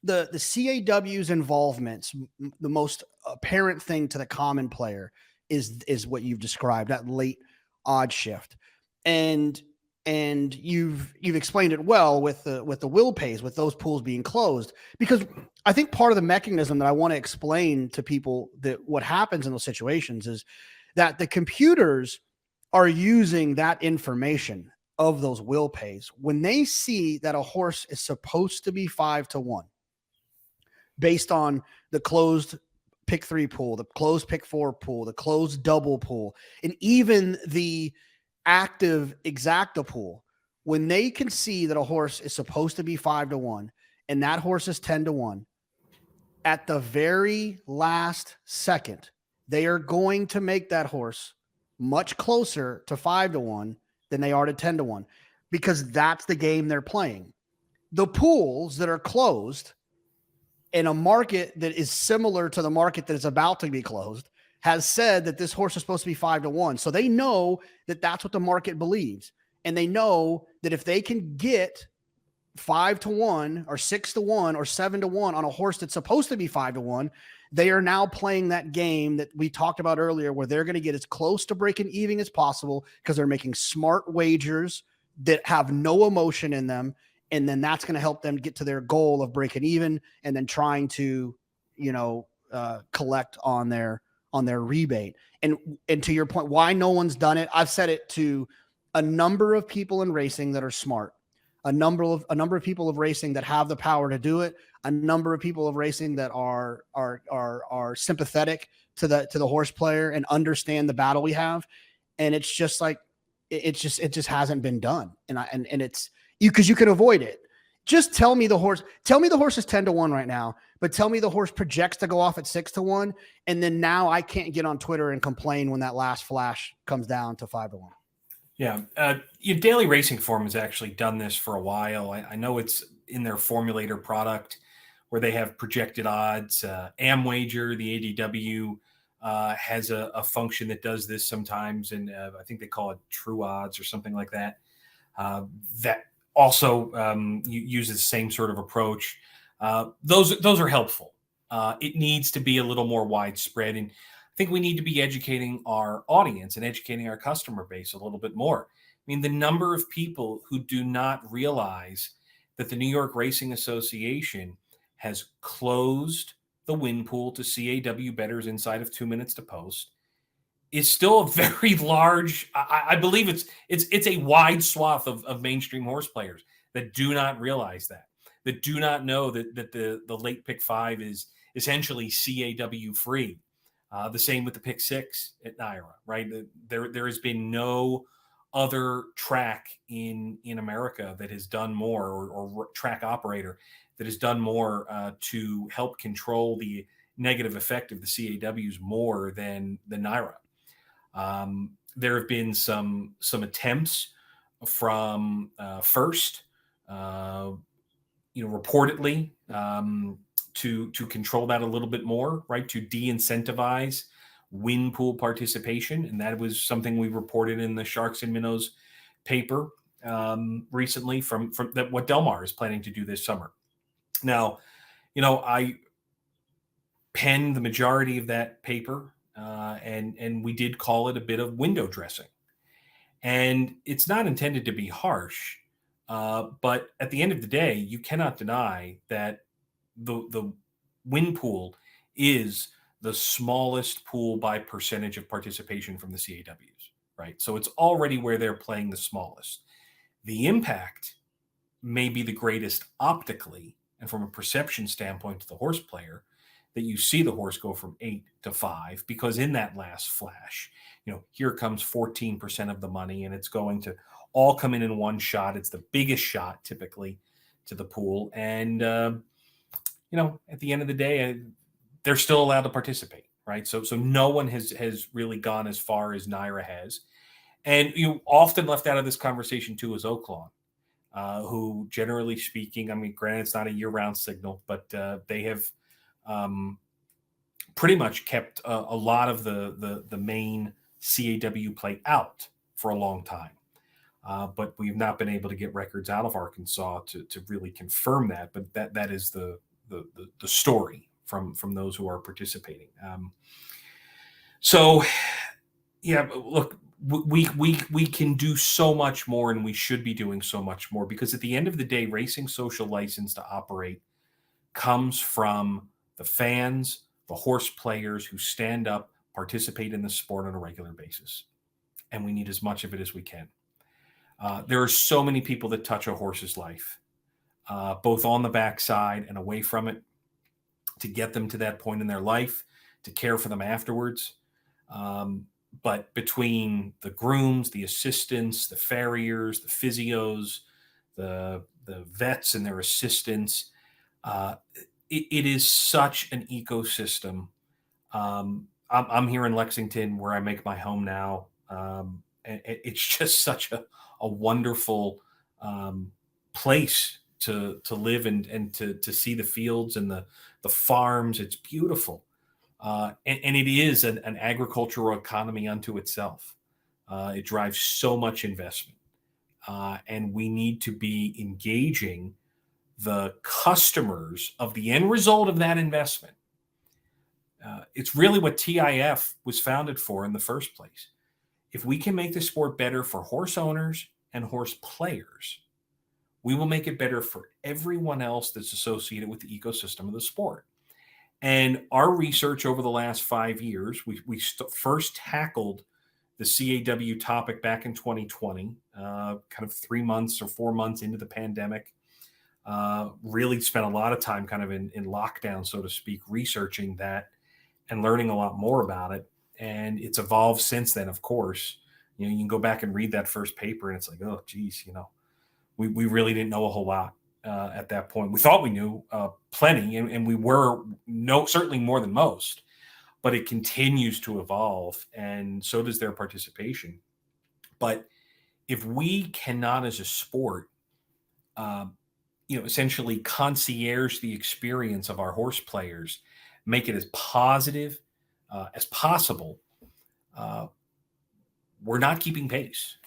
the CAW's involvements, the most apparent thing to the common player is what you've described, that late odd shift, and you've explained it well with the will pays, with those pools being closed, because I think part of the mechanism that I want to explain to people, that what happens in those situations is that the computers are using that information of those will pays when they see that a horse is supposed to be 5-1 based on the closed pick 3 pool, the closed pick 4 pool, the closed double pool, and even the active exacta pool. When they can see that a horse is supposed to be 5-1 and that horse is 10-1, at the very last second, they are going to make that horse much closer to 5-1 than they are to 10-1, because that's the game they're playing. The pools that are closed in a market that is similar to the market that is about to be closed has said that this horse is supposed to be 5-1. So they know that that's what the market believes. And they know that if they can get 5-1 or 6-1 or 7-1 on a horse that's supposed to be 5-1, they are now playing that game that we talked about earlier, where they're going to get as close to breaking even as possible, because they're making smart wagers that have no emotion in them. And then that's going to help them get to their goal of breaking even, and then trying to, collect on their rebate. And to your point, why no one's done it, I've said it to a number of people in racing that are smart, a number of people of racing that have the power to do it, a number of people of racing that are sympathetic to the horse player and understand the battle we have. And it's just like, it just hasn't been done. And it's because you can avoid it. Just tell me the horse is 10-1 right now, but tell me the horse projects to go off at 6-1. And then now I can't get on Twitter and complain when that last flash comes down to 5-1. Yeah. Daily Racing Form has actually done this for a while. I know it's in their formulator product where they have projected odds. Amwager, the ADW, has a function that does this sometimes. And I think they call it True Odds or something like that. That also uses the same sort of approach. Those are helpful. It needs to be a little more widespread. And I think we need to be educating our audience and educating our customer base a little bit more. I mean, the number of people who do not realize that the New York Racing Association has closed the win pool to CAW bettors inside of 2 minutes to post is still a very large. I believe it's a wide swath of mainstream horse players that do not realize that do not know that the late pick 5 is essentially CAW free. The same with the pick 6 at NYRA, right? There has been no other track in America that has done more, or track operator that has done more to help control the negative effect of the CAWs more than the NYRA. There have been some attempts from First, reportedly, to control that a little bit more, right? To de-incentivize win pool participation. And that was something we reported in the Sharks and Minnows paper recently from that what Del Mar is planning to do this summer. Now, I penned the majority of that paper, and we did call it a bit of window dressing. And it's not intended to be harsh, but at the end of the day, you cannot deny that the win pool is the smallest pool by percentage of participation from the CAWs, right? So it's already where they're playing the smallest. The impact may be the greatest optically and from a perception standpoint to the horse player, that you see the horse go from 8 to 5, because in that last flash, here comes 14% of the money, and it's going to all come in one shot. It's the biggest shot typically to the pool. And, at the end of the day, they're still allowed to participate, right? So no one has really gone as far as Naira has. And you often left out of this conversation too is Oaklawn, who, generally speaking, I mean, granted, it's not a year-round signal, but they have pretty much kept a lot of the main CAW play out for a long time. But we've not been able to get records out of Arkansas to really confirm that. But that is the story from those who are participating. So, yeah, look, we can do so much more, and we should be doing so much more, because at the end of the day, racing social license to operate comes from the fans, the horse players who stand up, participate in the sport on a regular basis. And we need as much of it as we can. There are so many people that touch a horse's life, both on the backside and away from it, to get them to that point in their life, to care for them afterwards. But between the grooms, the assistants, the farriers, the physios, the vets and their assistants, it is such an ecosystem. I'm here in Lexington, where I make my home now. And it's just such a wonderful place to live and to see the fields and the farms. It's beautiful. And it is an agricultural economy unto itself. It drives so much investment. And we need to be engaging the customers of the end result of that investment. It's really what TIF was founded for in the first place. If we can make the sport better for horse owners and horse players, we will make it better for everyone else that's associated with the ecosystem of the sport. And our research over the last 5 years, we first tackled the CAW topic back in 2020, kind of 3 months or 4 months into the pandemic. Really spent a lot of time kind of in lockdown, so to speak, researching that and learning a lot more about it. And it's evolved since then, of course. You can go back and read that first paper, and it's like, oh, geez, we really didn't know a whole lot at that point. We thought we knew plenty, and we were certainly more than most. But it continues to evolve, and so does their participation. But if we cannot, as a sport, essentially concierge the experience of our horse players, make it as positive as possible, we're not keeping pace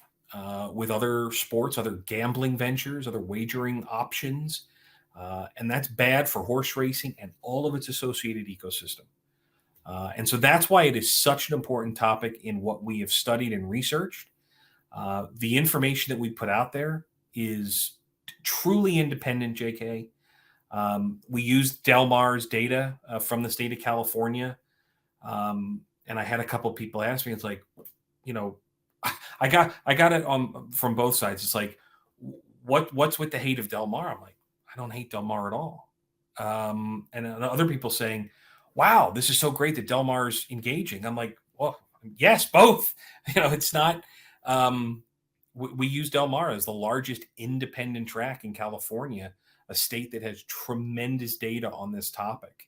with other sports, other gambling ventures, other wagering options. And that's bad for horse racing and all of its associated ecosystem. And so that's why it is such an important topic in what we have studied and researched. The information that we put out there is truly independent, JK. We used Del Mar's data from the state of California. And I had a couple of people ask me, it's like, I got it from both sides. It's like, what's with the hate of Del Mar? I'm like, I don't hate Del Mar at all. And other people saying, wow, this is so great that Del Mar's engaging. I'm like, well, yes, both. It's not. We use Del Mar as the largest independent track in California, a state that has tremendous data on this topic.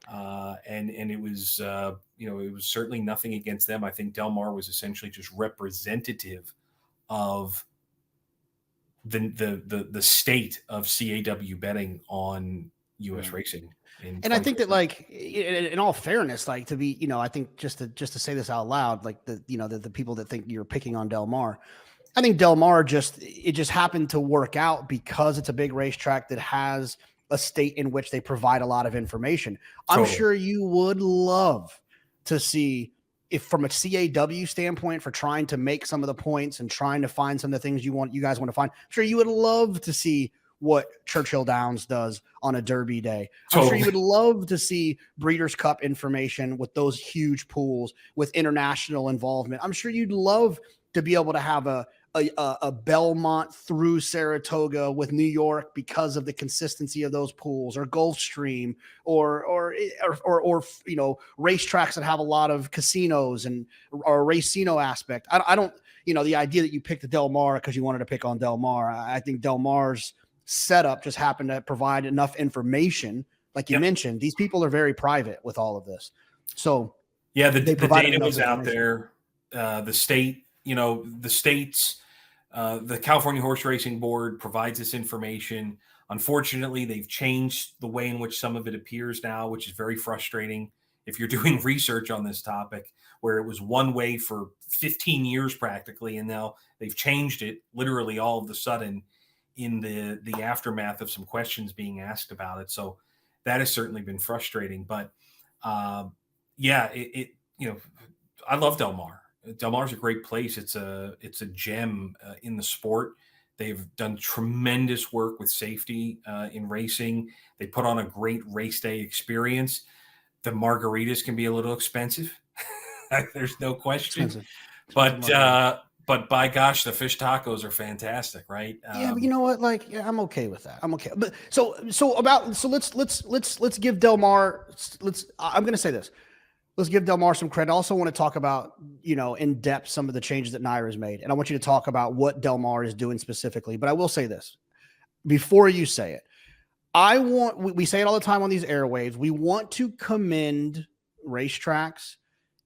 And it was, it was certainly nothing against them. I think Del Mar was essentially just representative of the state of CAW betting on U.S. racing. And I think that, like, in all fairness, like, to be, I think just to say this out loud, like, the people that think you're picking on Del Mar, I think Del Mar it just happened to work out because it's a big racetrack that has a state in which they provide a lot of information. Totally. I'm sure you would love to see, if from a CAW standpoint, for trying to make some of the points and trying to find some of the things you guys want to find. I'm sure you would love to see what Churchill Downs does on a Derby day. I'm sure you would love to see Breeders' Cup information with those huge pools, with international involvement. I'm sure you'd love to be able to have a Belmont through Saratoga with New York because of the consistency of those pools, or Gulfstream, or racetracks that have a lot of casinos or racino aspect. I don't, the idea that you picked the Del Mar because you wanted to pick on Del Mar. I think Del Mar's setup just happened to provide enough information. Like you mentioned, these people are very private with all of this. So yeah, the data was out there. The state, the states, the California Horse Racing Board provides this information. Unfortunately, they've changed the way in which some of it appears now, which is very frustrating if you're doing research on this topic, where it was one way for 15 years practically, and now they've changed it literally all of a sudden in the aftermath of some questions being asked about it. So that has certainly been frustrating. But I love Del Mar. Del Mar's a great place. It's a gem in the sport. They've done tremendous work with safety in racing. They put on a great race day experience. The margaritas can be a little expensive. There's no question. But by gosh, the fish tacos are fantastic, right? Yeah, but you know what? I'm okay with that. I'm okay. But so let's give Del Mar. I'm going to say this. Let's give Del Mar some credit. I also want to talk about, in depth, some of the changes that Naira's made. And I want you to talk about what Del Mar is doing specifically. But I will say this before you say it. We say it all the time on these airwaves. We want to commend racetracks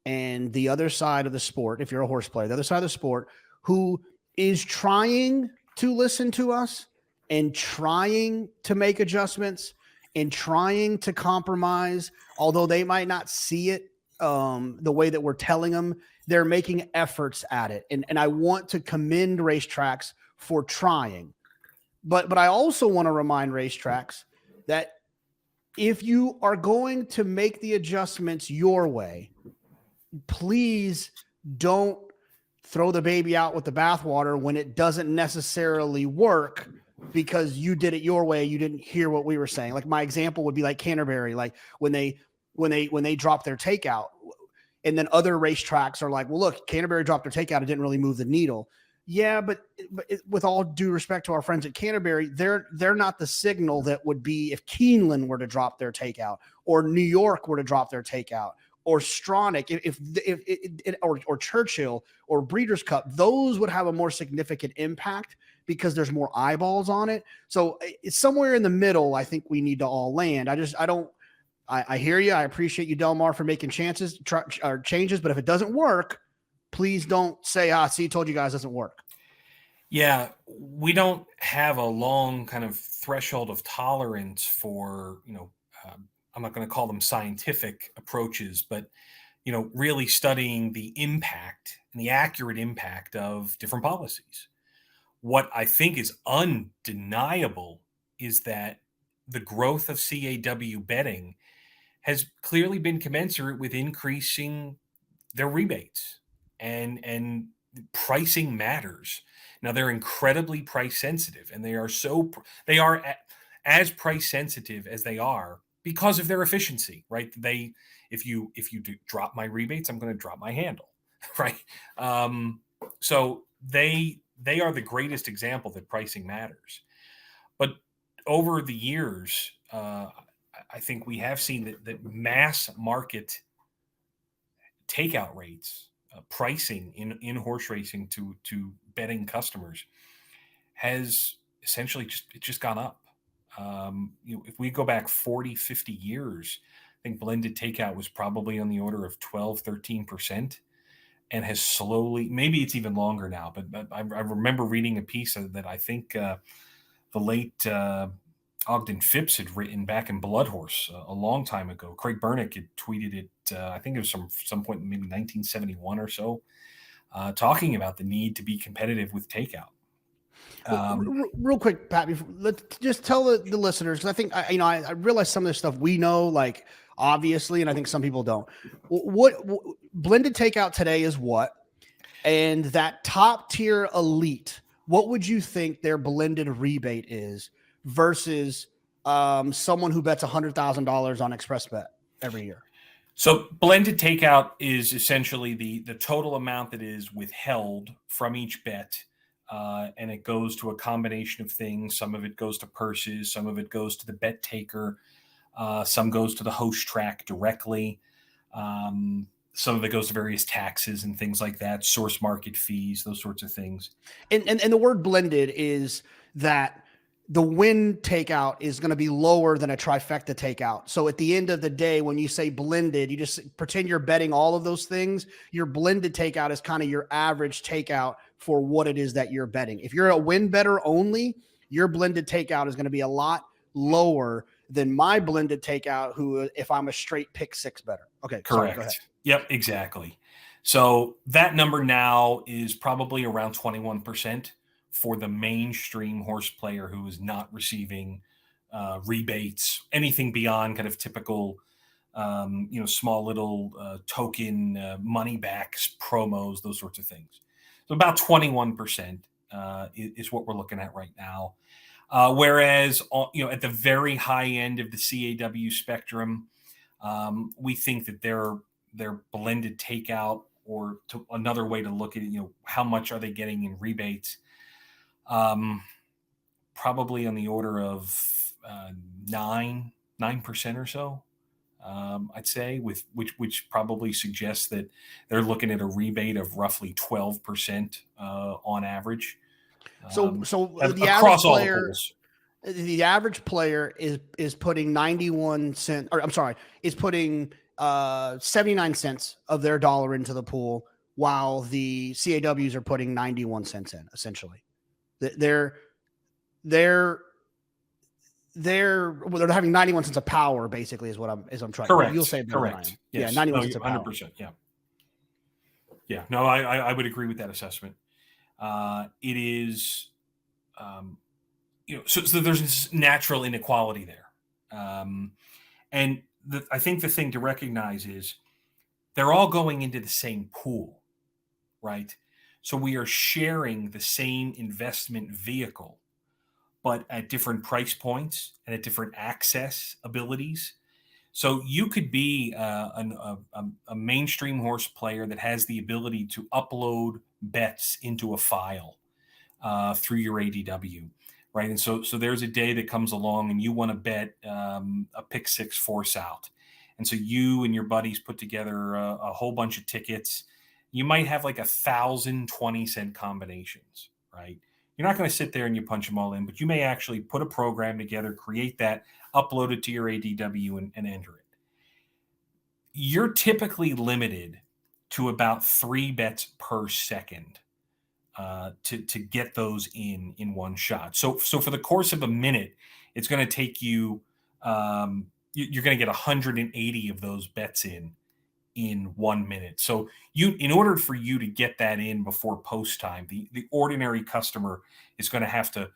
and the other side of the sport, if you're a horse player, the other side of the sport, who is trying to listen to us and trying to make adjustments and trying to compromise, although they might not see it the way that we're telling them. They're making efforts at it. And I want to commend racetracks for trying. But I also want to remind racetracks that if you are going to make the adjustments your way, please don't throw the baby out with the bathwater when it doesn't necessarily work because you did it your way. You didn't hear what we were saying. Like my example would be like Canterbury, like when they drop their takeout, and then other racetracks are like, well, look, Canterbury dropped their takeout. It didn't really move the needle. Yeah, but with all due respect to our friends at Canterbury, they're not the signal that would be if Keeneland were to drop their takeout, or New York were to drop their takeout, or Stronach, or Churchill, or Breeders' Cup. Those would have a more significant impact because there's more eyeballs on it. So it's somewhere in the middle. I think we need to all land. I hear you. I appreciate you, Del Mar, for making changes, but if it doesn't work, please don't say, see, told you guys, it doesn't work. Yeah, we don't have a long kind of threshold of tolerance for, I'm not going to call them scientific approaches, but, really studying the impact and the accurate impact of different policies. What I think is undeniable is that the growth of CAW betting has clearly been commensurate with increasing their rebates, and pricing matters. Now they're incredibly price sensitive, and they are as price sensitive as they are because of their efficiency, right? If you drop my rebates, I'm going to drop my handle, right? So they are the greatest example that pricing matters. But over the years, I think we have seen that mass market takeout rates, pricing in horse racing to betting customers has essentially just gone up. If we go back 40, 50 years, I think blended takeout was probably on the order of 12, 13%, and has slowly, maybe it's even longer now, but I remember reading a piece that I think the late Ogden Phipps had written back in Blood Horse a long time ago. Craig Bernick had tweeted it, I think it was some point maybe 1971 or so, talking about the need to be competitive with takeout. Real quick, Pat, let's just tell the listeners, because I think I realize some of this stuff we know, like obviously, and I think some people don't. What blended takeout today is what, and that top tier elite, what would you think their blended rebate is versus someone who bets $100,000 on Express Bet every year? So blended takeout is essentially the total amount that is withheld from each bet, and it goes to a combination of things. Some of it goes to purses, some of it goes to the bet taker, some goes to the host track directly. Some of it goes to various taxes and things like that, source market fees, those sorts of things. And the word blended is that the win takeout is going to be lower than a trifecta takeout. So at the end of the day, when you say blended, you just pretend you're betting all of those things. Your blended takeout is kind of your average takeout for what it is that you're betting. If you're a win better only, your blended takeout is going to be a lot lower than my blended takeout, who if I'm a straight pick six better. Okay. Correct. Sorry, go ahead. Yep, exactly. So that number now is probably around 21% for the mainstream horse player who is not receiving rebates, anything beyond kind of typical, small little token money backs, promos, those sorts of things. So about 21% is what we're looking at right now. Whereas, at the very high end of the CAW spectrum, we think that their blended takeout, or another way to look at it, how much are they getting in rebates? Probably on the order of 9% or so. I'd say, which probably suggests that they're looking at a rebate of roughly 12% on average. So the across average all the player, pools. the average player is putting 91 cents, or I'm sorry, is putting 79 cents of their dollar into the pool, while the CAWs are putting 91 cents in. Essentially, they're having 91 cents of power. Basically, is what I'm trying. Correct. You'll say better Correct. than I am. Yes. Yeah, 91 cents of power. 100%. Yeah. Yeah. No, I would agree with that assessment. It is, so there's this natural inequality there. And I think the thing to recognize is they're all going into the same pool, right? So we are sharing the same investment vehicle, but at different price points and at different access abilities. So you could be a mainstream horse player that has the ability to upload bets into a file through your ADW, right? And so there's a day that comes along and you want to bet a pick six force out. And so you and your buddies put together a whole bunch of tickets. You might have like 1,000 20-cent combinations, right? You're not going to sit there and you punch them all in, but you may actually put a program together, create that, upload it to your ADW and enter it. You're typically limited to about 3 bets per second to get those in one shot. So for the course of a minute, it's going to take you, you're going to get 180 of those bets in 1 minute. So in order for you to get that in before post time, the ordinary customer is going to have to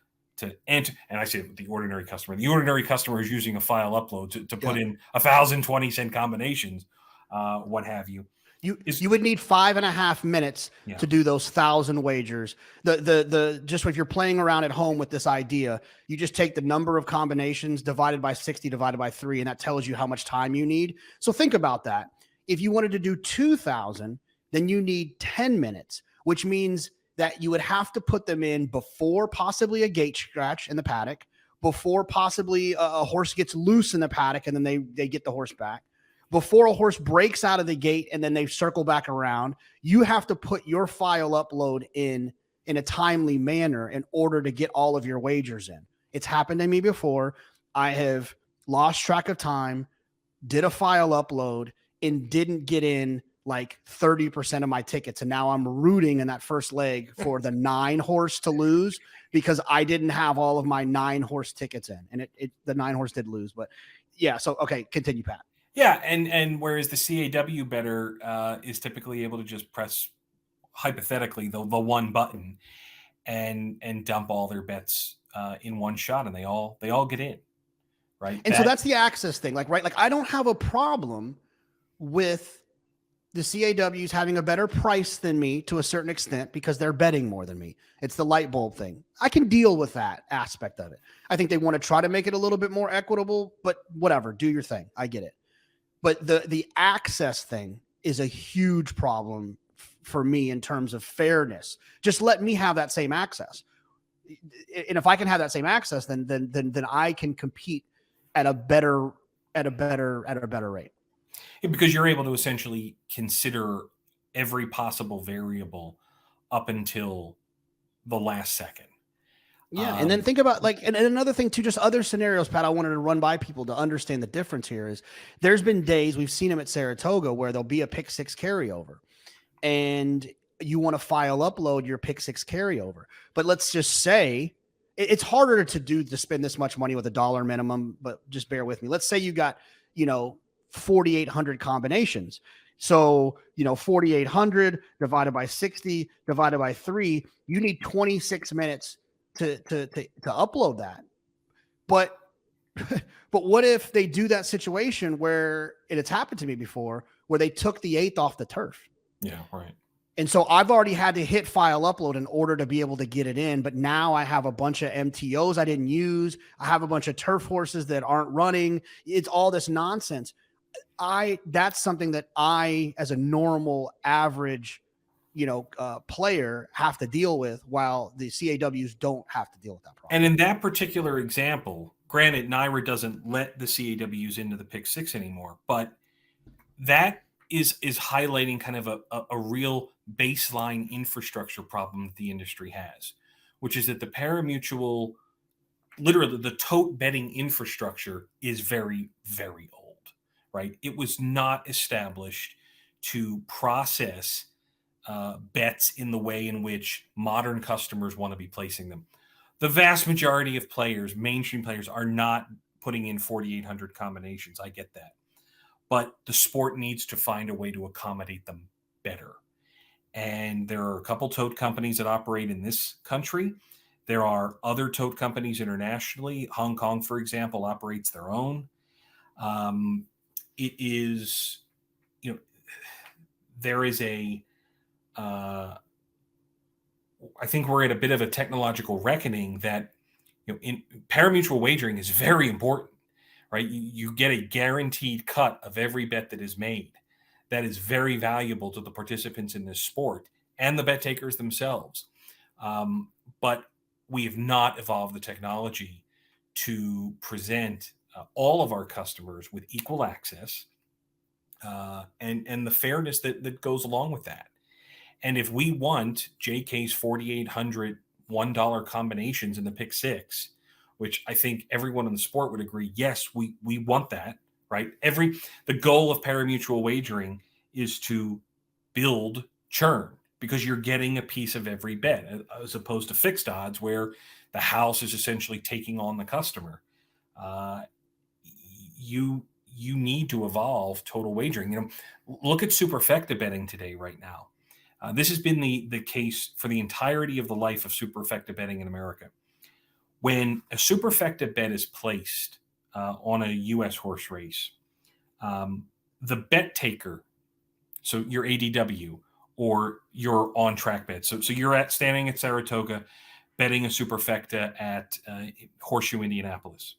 enter. And I say the ordinary customer is using a file upload to put in 1,000 20-cent combinations, what have you. You would need 5.5 minutes to do those 1,000 wagers. Just if you're playing around at home with this idea, you just take the number of combinations divided by 60 divided by 3, and that tells you how much time you need. So think about that. If you wanted to do 2,000, then you need 10 minutes, which means that you would have to put them in before possibly a gate scratch in the paddock, before possibly a horse gets loose in the paddock and then they get the horse back, before a horse breaks out of the gate and then they circle back around. You have to put your file upload in a timely manner in order to get all of your wagers in. It's happened to me before. I have lost track of time, did a file upload, and didn't get in like 30% of my tickets. And now I'm rooting in that first leg for the 9 horse to lose because I didn't have all of my 9 horse tickets in. And the 9 horse did lose. But yeah, so okay, continue, Pat. Yeah, and whereas the CAW bettor is typically able to just press, hypothetically, the one button and dump all their bets in one shot, and they all get in, right? And so that's the access thing, right? Like I don't have a problem with the CAWs having a better price than me to a certain extent because they're betting more than me. It's the light bulb thing. I can deal with that aspect of it. I think they want to try to make it a little bit more equitable, but whatever, do your thing. I get it. But the access thing is a huge problem for me in terms of fairness. Just let me have that same access. And if I can have that same access, then I can compete at a better rate. Because you're able to essentially consider every possible variable up until the last second. Yeah. And then think about and another thing too, just other scenarios, Pat, I wanted to run by people to understand the difference here is there's been days we've seen them at Saratoga where there'll be a pick six carryover and you want to file upload your pick six carryover. But let's just say it's harder to spend this much money with a dollar minimum, but just bear with me. Let's say you got, 4,800 combinations. So, 4,800 divided by 60 divided by 3, you need 26 minutes to upload that. But what if they do that situation where it's happened to me before, where they took the 8th off the turf? Yeah, right. And so I've already had to hit file upload in order to be able to get it in. But now I have a bunch of MTOs I didn't use. I have a bunch of turf horses that aren't running. It's all this nonsense. That's something that I, as a normal average, player, have to deal with, while the CAWs don't have to deal with that problem. And in that particular example, granted, NYRA doesn't let the CAWs into the pick six anymore, but that is highlighting kind of a real baseline infrastructure problem that the industry has, which is that the parimutuel, literally the tote betting infrastructure is very, very old, right? It was not established to process bets in the way in which modern customers want to be placing them. The vast majority of players, mainstream players, are not putting in 4,800 combinations. I get that. But the sport needs to find a way to accommodate them better. And there are a couple tote companies that operate in this country. There are other tote companies internationally. Hong Kong, for example, operates their own. It is, there is I think we're at a bit of a technological reckoning that, in parimutuel wagering is very important. Right, you get a guaranteed cut of every bet that is made. That is very valuable to the participants in this sport and the bet takers themselves. But we have not evolved the technology to present all of our customers with equal access and the fairness that goes along with that. And if we want JK's 4,800 $1 combinations in the pick six, which I think everyone in the sport would agree, yes, we want that, right? The goal of parimutuel wagering is to build churn, because you're getting a piece of every bet, as opposed to fixed odds where the house is essentially taking on the customer. You need to evolve total wagering. Look at superfecta betting today right now. This has been the case for the entirety of the life of superfecta betting in America. When a superfecta bet is placed on a U.S. horse race, the bet taker, so your ADW or your on-track bet, so you're standing at Saratoga betting a superfecta at Horseshoe Indianapolis.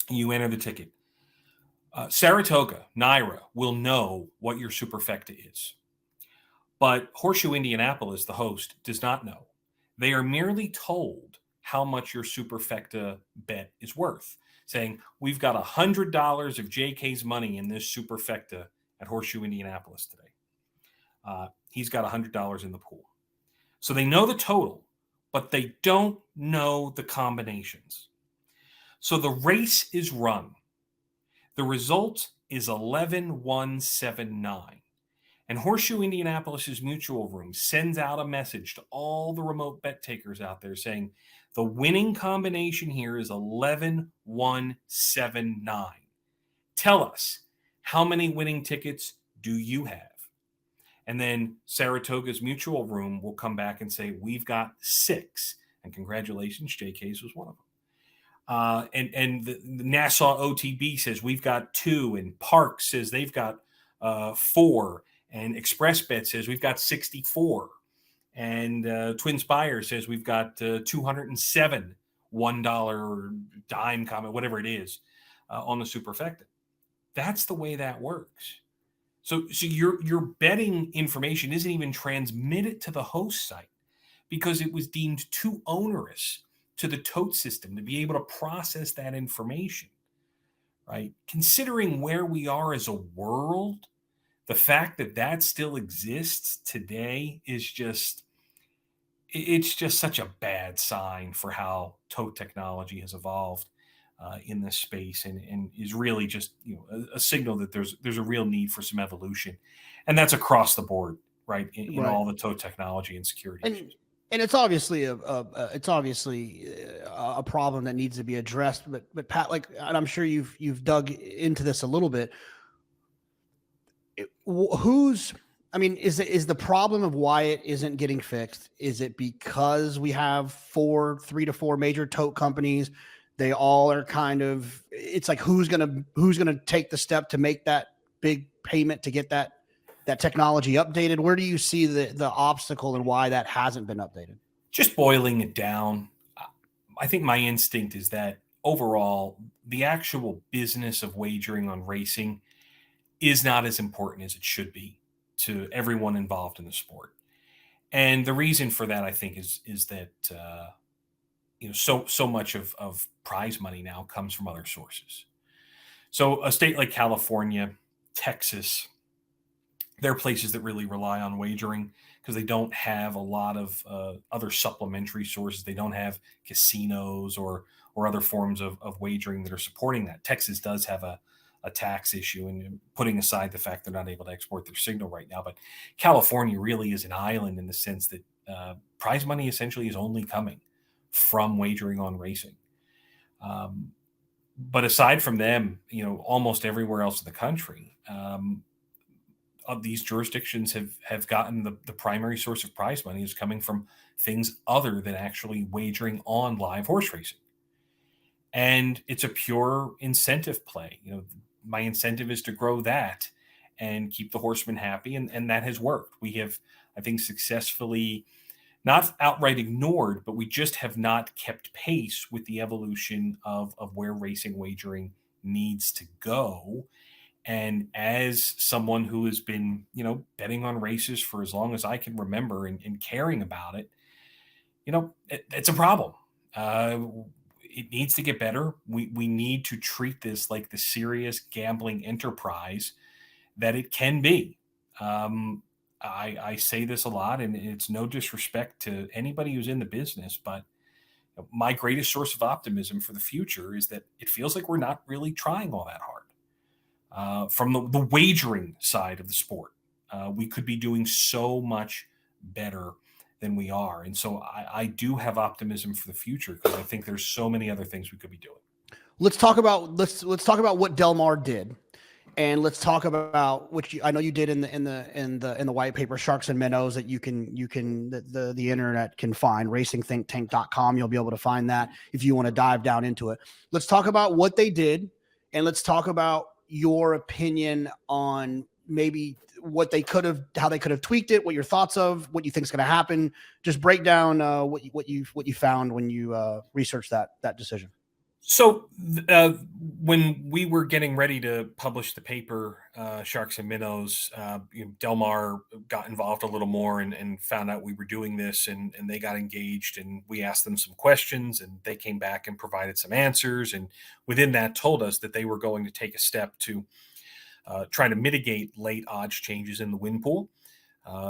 You enter the ticket. Saratoga, NYRA, will know what your superfecta is. But Horseshoe Indianapolis, the host, does not know. They are merely told how much your superfecta bet is worth, saying, we've got $100 of JK's money in this superfecta at Horseshoe Indianapolis today. He's got $100 in the pool. So they know the total, but they don't know the combinations. So the race is run. The result is 11-1-7-9. And Horseshoe Indianapolis's mutual room sends out a message to all the remote bet takers out there saying, the winning combination here is 11-1-7-9. Tell us, how many winning tickets do you have? And then Saratoga's mutual room will come back and say, we've got 6. And congratulations, JK's was one of them. And the Nassau OTB says we've got 2. And Park says they've got 4. And ExpressBet says we've got 64. And Twin Spire says we've got 207 $1 or dime comment, whatever it is, on the superfecta. That's the way that works. So your betting information isn't even transmitted to the host site because it was deemed too onerous to the tote system to be able to process that information, right? Considering where we are as a world, the fact that that still exists today is just, it's just such a bad sign for how tote technology has evolved in this space, and is really just, you know, a signal that there's a real need for some evolution, and that's across the board, right, in Right. all the tote technology and security And issues. and it's obviously a problem that needs to be addressed. But Pat, like, and I'm sure you've dug into this a little bit. Who's, I mean, is the problem of why it isn't getting fixed? Is it because we have 3 to 4 major tote companies? They all are kind of, it's like, who's gonna take the step to make that big payment to get that technology updated? Where do you see the obstacle and why that hasn't been updated? Just boiling it down, I think my instinct is that overall, the actual business of wagering on racing is not as important as it should be to everyone involved in the sport. And the reason for that, I think, is that you know, so much of prize money now comes from other sources. So a state like California, Texas, they're places that really rely on wagering because they don't have a lot of other supplementary sources. They don't have casinos or other forms of wagering that are supporting that. Texas does have a tax issue, and putting aside the fact they're not able to export their signal right now. But California really is an island in the sense that prize money essentially is only coming from wagering on racing. But aside from them, you know, almost everywhere else in the country, of these jurisdictions have gotten the primary source of prize money is coming from things other than actually wagering on live horse racing. And it's a pure incentive play. You know, my incentive is to grow that and keep the horsemen happy. And that has worked. We have, I think, successfully not outright ignored, but we just have not kept pace with the evolution of where racing wagering needs to go. And as someone who has been, you know, betting on races for as long as I can remember and caring about it, you know, it's a problem. Uh, it needs to get better. We need to treat this like the serious gambling enterprise that it can be. I say this a lot, and it's no disrespect to anybody who's in the business, but my greatest source of optimism for the future is that it feels like we're not really trying all that hard. From the wagering side of the sport, we could be doing so much better than we are. And so I do have optimism for the future because I think there's so many other things we could be doing. Let's talk about what Del Mar did, and let's talk about which I know you did in the white paper, Sharks and Minnows, that you can the internet can find, racingthinktank.com. You'll be able to find that if you want to dive down into it. Let's talk about what they did, and let's talk about your opinion on maybe what they could have, how they could have tweaked it, what your thoughts of what you think is going to happen. Just break down what you found when you researched that decision. So when we were getting ready to publish the paper, Sharks and Minnows, you know, Del Mar got involved a little more and found out we were doing this, and they got engaged, and we asked them some questions, and they came back and provided some answers, and within that told us that they were going to take a step to try to mitigate late odds changes in the win pool.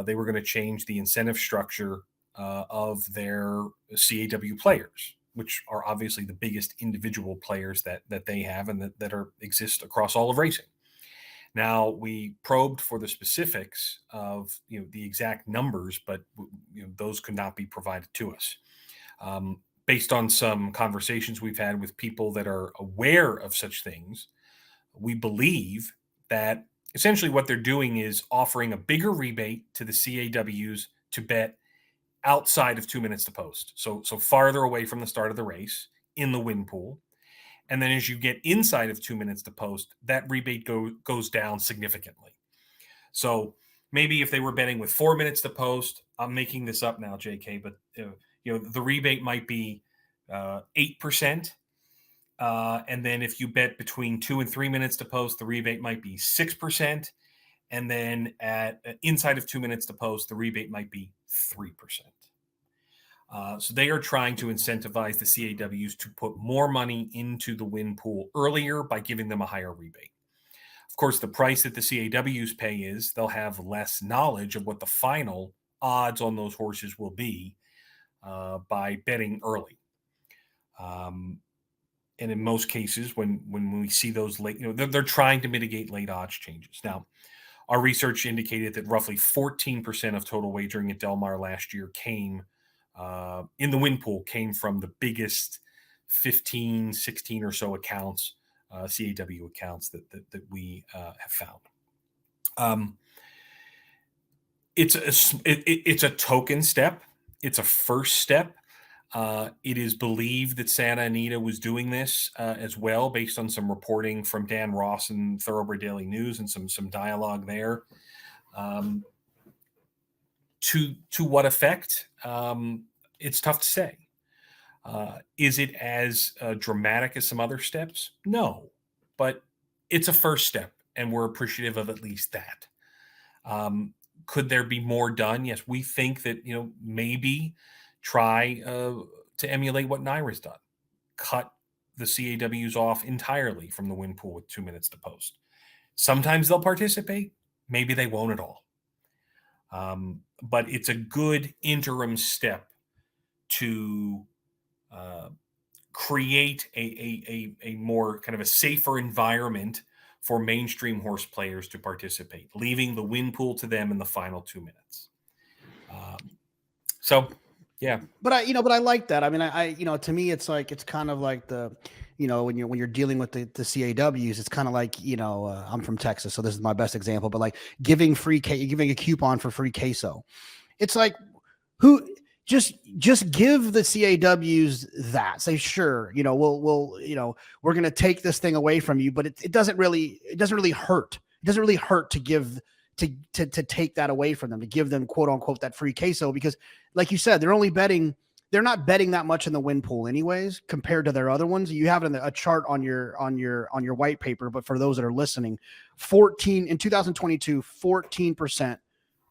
They were going to change the incentive structure of their CAW players, which are obviously the biggest individual players that they have and that exist across all of racing. Now, we probed for the specifics of, you know, the exact numbers, but, you know, those could not be provided to us. Based on some conversations we've had with people that are aware of such things, we believe that essentially what they're doing is offering a bigger rebate to the CAWs to bet outside of 2 minutes to post. So farther away from the start of the race in the win pool. And then as you get inside of 2 minutes to post, that rebate goes down significantly. So maybe if they were betting with 4 minutes to post, I'm making this up now, JK, but you know, the rebate might be 8%. And then if you bet between 2 and 3 minutes to post, the rebate might be 6%. And then at inside of 2 minutes to post, the rebate might be 3%. So they are trying to incentivize the CAWs to put more money into the win pool earlier by giving them a higher rebate. Of course, the price that the CAWs pay is they'll have less knowledge of what the final odds on those horses will be by betting early. And in most cases, when we see those late, they're trying to mitigate late odds changes. Now, our research indicated that roughly 14% of total wagering at Del Mar last year came in the win pool came from the biggest 15, 16 or so accounts, CAW accounts that we have found. It's a token step. It's a first step. It is believed that Santa Anita was doing this as well, based on some reporting from Dan Ross and Thoroughbred Daily News and some dialogue there. To what effect? It's tough to say. Is it as dramatic as some other steps? No, but it's a first step, and we're appreciative of at least that. Could there be more done? Yes, we think that maybe try to emulate what NYRA's done. Cut the CAWs off entirely from the win pool with 2 minutes to post. Sometimes they'll participate. Maybe they won't at all. But it's a good interim step to create a more kind of a safer environment for mainstream horse players to participate, leaving the win pool to them in the final 2 minutes. So, yeah. But I like that. I mean, to me, it's kind of like when you're dealing with the CAWs, it's kind of like, I'm from Texas, so this is my best example, but like giving a coupon for free queso. It's like, just give the CAWs that. Say, sure, we're going to take this thing away from you, but it doesn't really hurt. It doesn't really hurt to give to take that away from them, to give them quote unquote that free queso, because like you said, they're not betting that much in the win pool anyways compared to their other ones. You have it in a chart on your white paper, but for those that are listening, in 2022, 14%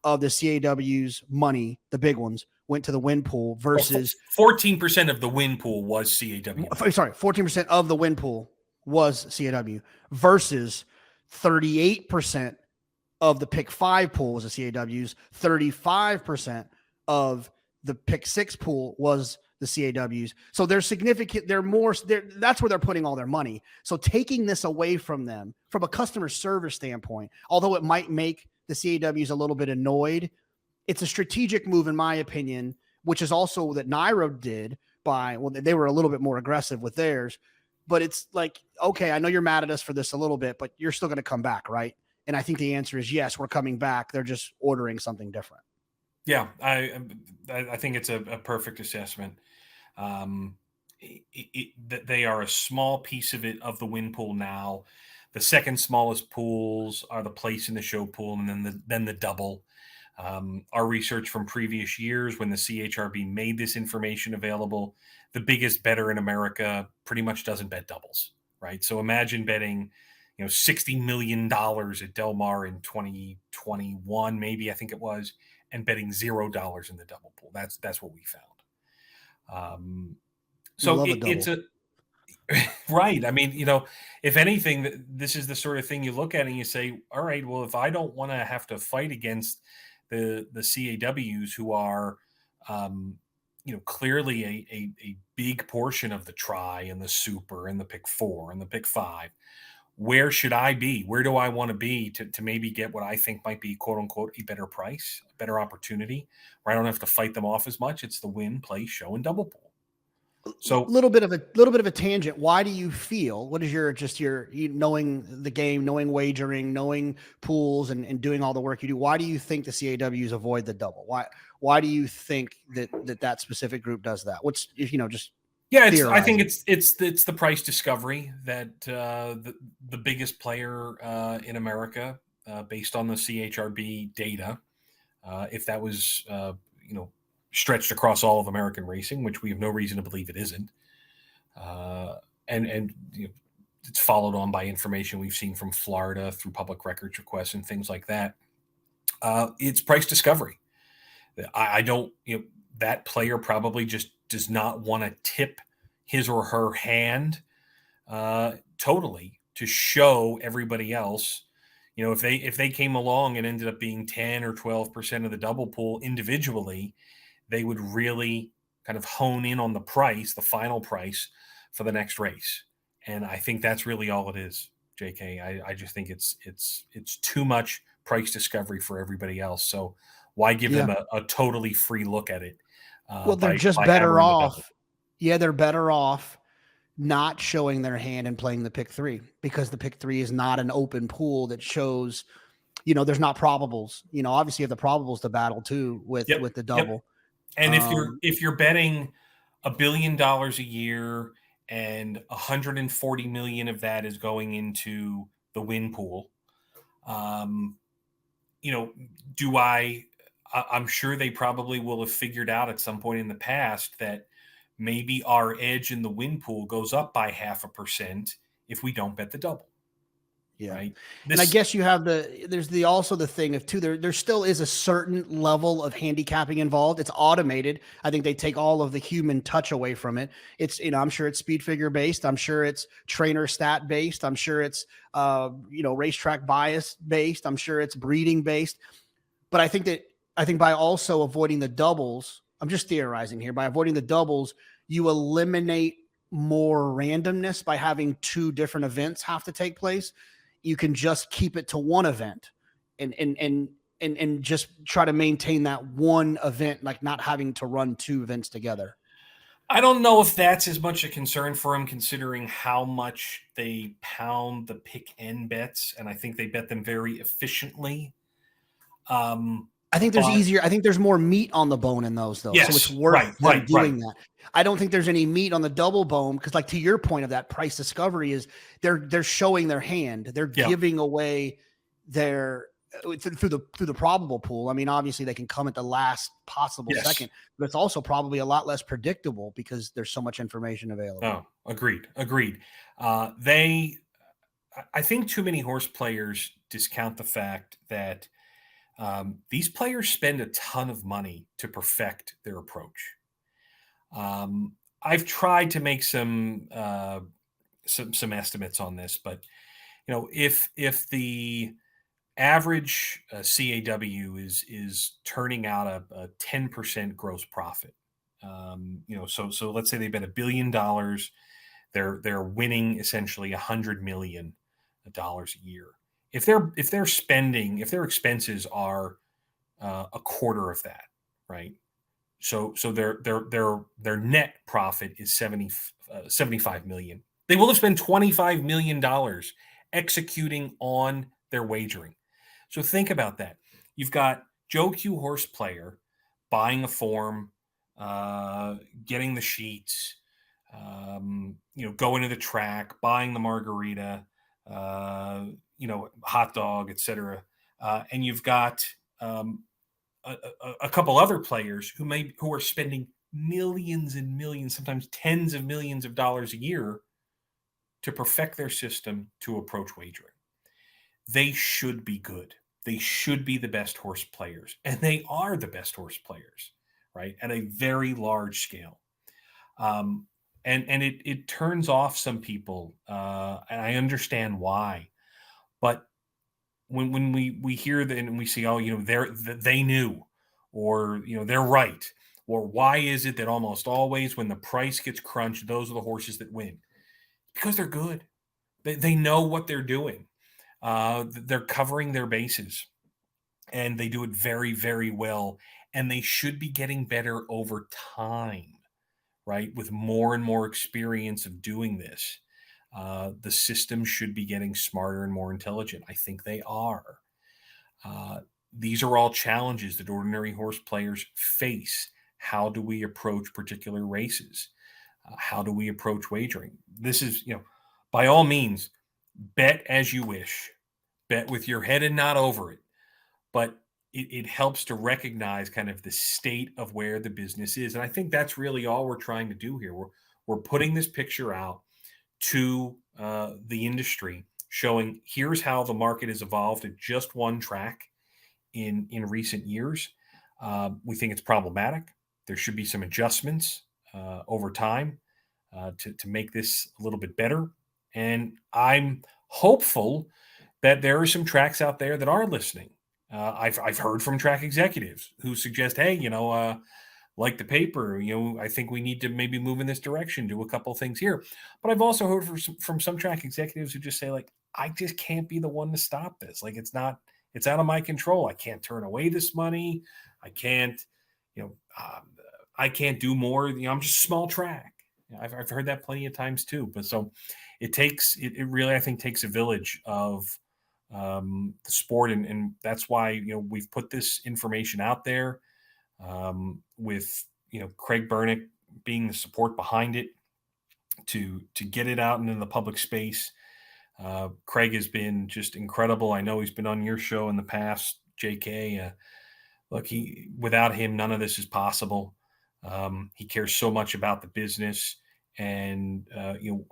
of the CAW's money, the big ones, went to the win pool versus 14% of the win pool was CAW. Sorry, 14% of the win pool was CAW versus 38% of the pick 5 pool was the CAWs. 35% of the pick 6 pool was the CAWs. So they're significant. That's where they're putting all their money. So taking this away from them from a customer service standpoint, although it might make the CAWs a little bit annoyed, it's a strategic move, in my opinion, which is also that NYRA did they were a little bit more aggressive with theirs, but it's like, okay, I know you're mad at us for this a little bit, but you're still going to come back, right? And I think the answer is yes, we're coming back. They're just ordering something different. Yeah, I think it's a perfect assessment. They are a small piece of the win pool now. The second smallest pools are the place in the show pool, and then the double. Our research from previous years, when the CHRB made this information available, the biggest bettor in America pretty much doesn't bet doubles, right? So imagine betting, $60 million at Del Mar in 2021, maybe I think it was, and betting $0 in the double pool. That's what we found. So it's right. I mean, if anything, this is the sort of thing you look at and you say, all right, well, if I don't want to have to fight against the CAWs, who are, clearly a big portion of the try and the super and the pick 4 and the pick 5, where should I be? Where do I want to be to maybe get what I think might be, quote unquote, a better price, a better opportunity, where I don't have to fight them off as much? It's the win, play, show, and double pool. So a little bit of a tangent. Why do you feel, what is your knowing the game, knowing wagering, knowing pools and doing all the work you do, why do you think the CAWs avoid the double? Why do you think that specific group does that? I think it's the price discovery that the biggest player in America, based on the CHRB data, if that was stretched across all of American racing, which we have no reason to believe it isn't, and it's followed on by information we've seen from Florida through public records requests and things like that. It's price discovery. I don't, that player probably just does not want to tip his or her hand totally to show everybody else. If they came along and ended up being 10 or 12% of the double pool individually, they would really kind of hone in on the price, the final price for the next race. And I think that's really all it is, JK. I just think it's too much price discovery for everybody else. So why give them a totally free look at it? Well, they're just better off. Yeah, they're better off not showing their hand and playing the pick 3, because the pick 3 is not an open pool that shows, there's not probables. Obviously you have the probables to battle too with the double. Yep. And if you're betting $1 billion a year and 140 million of that is going into the win pool, I'm sure they probably will have figured out at some point in the past that maybe our edge in the win pool goes up by 0.5% if we don't bet the double. Yeah. Right. And I guess you have also the thing of too, there still is a certain level of handicapping involved. It's automated. I think they take all of the human touch away from it. It's, I'm sure it's speed figure based. I'm sure it's trainer stat based. I'm sure it's, racetrack bias based. I'm sure it's breeding based. But I think by also avoiding the doubles, I'm just theorizing here, by avoiding the doubles, you eliminate more randomness by having 2 different events have to take place. You can just keep it to one event and just try to maintain that one event, like not having to run 2 events together. I don't know if that's as much a concern for him, considering how much they pound the pick N bets, and I think they bet them very efficiently. I think there's more meat on the bone in those, though. Yes, so it's worth them doing that. I don't think there's any meat on the double bone, because, like, to your point of that price discovery, is they're showing their hand. They're giving away their through the probable pool. I mean, obviously they can come at the last possible second, but it's also probably a lot less predictable because there's so much information available. Oh, agreed. I think too many horse players discount the fact that these players spend a ton of money to perfect their approach. I've tried to make some estimates on this, but if the average CAW is turning out a 10% gross profit, so let's say they bet $1 billion, they're winning essentially $100 million a year. If their expenses are a quarter of that, right? So their net profit is 75 million. They will have spent $25 million executing on their wagering. So think about that. You've got Joe Q horse player buying a form, getting the sheets, going to the track, buying the margarita, hot dog, etc. And you've got a couple other players who are spending millions and millions, sometimes tens of millions of dollars a year to perfect their system to approach wagering. They should be good. They should be the best horse players, and they are the best horse players, right? At a very large scale. And it turns off some people, and I understand why. But when we hear that and we see, they knew, or they're right, or why is it that almost always when the price gets crunched, those are the horses that win? Because they're good. They know what they're doing. They're covering their bases, and they do it very, very well. And they should be getting better over time, right? With more and more experience of doing this. The system should be getting smarter and more intelligent. I think they are. These are all challenges that ordinary horse players face. How do we approach particular races? How do we approach wagering? This is, by all means, bet as you wish. Bet with your head and not over it. But it helps to recognize kind of the state of where the business is. And I think that's really all we're trying to do here. We're putting this picture out to the industry, showing here's how the market has evolved at just one track in recent years. We think it's problematic. There should be some adjustments over time to make this a little bit better. And I'm hopeful that there are some tracks out there that are listening. I've heard from track executives who suggest, hey, like the paper, I think we need to maybe move in this direction, do a couple of things here. But I've also heard from some track executives who just say, like, I just can't be the one to stop this. Like, it's out of my control. I can't turn away this money. I can't, I can't do more. I'm just a small track. I've heard that plenty of times too. But so it really, I think, takes a village of the sport. And that's why, we've put this information out there with, Craig Bernick being the support behind it to get it out into the public space. Craig has been just incredible. I know he's been on your show in the past, JK. Look, without him, none of this is possible. He cares so much about the business, and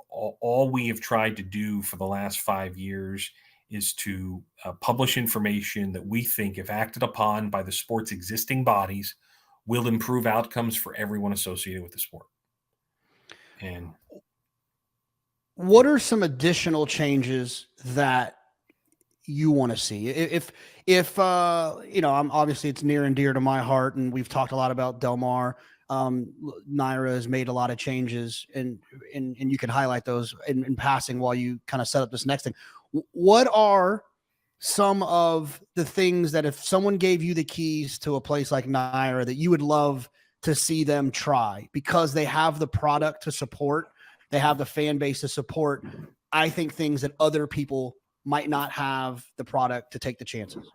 all we have tried to do for the last 5 years is to publish information that we think, if acted upon by the sport's existing bodies, will improve outcomes for everyone associated with the sport. And what are some additional changes that you want to see? If I'm obviously, it's near and dear to my heart, and we've talked a lot about Del Mar. NYRA has made a lot of changes, and you can highlight those in passing while you kind of set up this next thing. What are some of the things that, if someone gave you the keys to a place like NYRA, that you would love to see them try, because they have the product to support, they have the fan base to support? I think things that other people might not have the product to take the chances.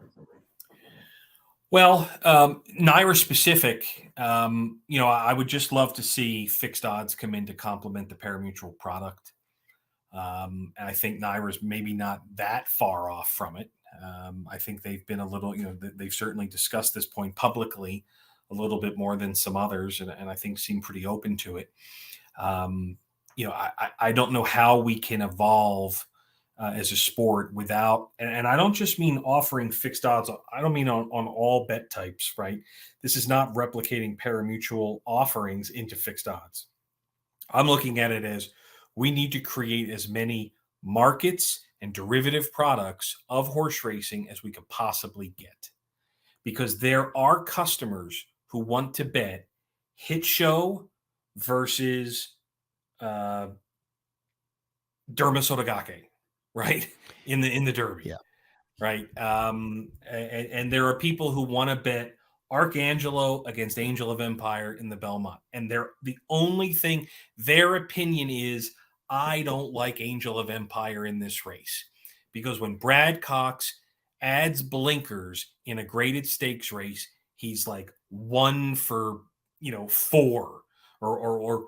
Well, NYRA specific, I would just love to see fixed odds come in to complement the parimutuel product. And I think NYRA's maybe not that far off from it. I think they've been a little, they've certainly discussed this point publicly a little bit more than some others, and I think seem pretty open to it. I don't know how we can evolve as a sport without, and I don't just mean offering fixed odds. I don't mean on all bet types, right? This is not replicating parimutuel offerings into fixed odds. I'm looking at it as we need to create as many markets and derivative products of horse racing as we could possibly get, because there are customers who want to bet hit show versus Derma Sotogake, right? In the Derby. Yeah. Right. And there are people who want to bet Arcangelo against Angel of Empire in the Belmont. And the only thing, their opinion is, I don't like Angel of Empire in this race, because when Brad Cox adds blinkers in a graded stakes race, he's like 1 for 4 or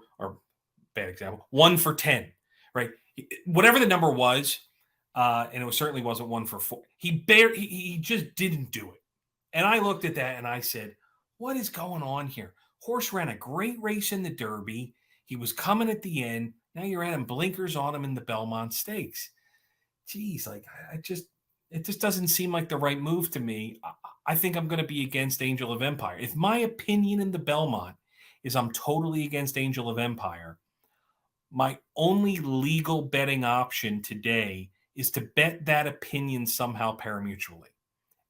bad example, 1 for 10, right? Whatever the number was, and it certainly wasn't 1 for 4. He just didn't do it. And I looked at that and I said, what is going on here? Horse ran a great race in the Derby. He was coming at the end. Now you're adding blinkers on him in the Belmont Stakes. Geez, like it just doesn't seem like the right move to me. I think I'm going to be against Angel of Empire. If my opinion in the Belmont is I'm totally against Angel of Empire, my only legal betting option today is to bet that opinion somehow parimutually.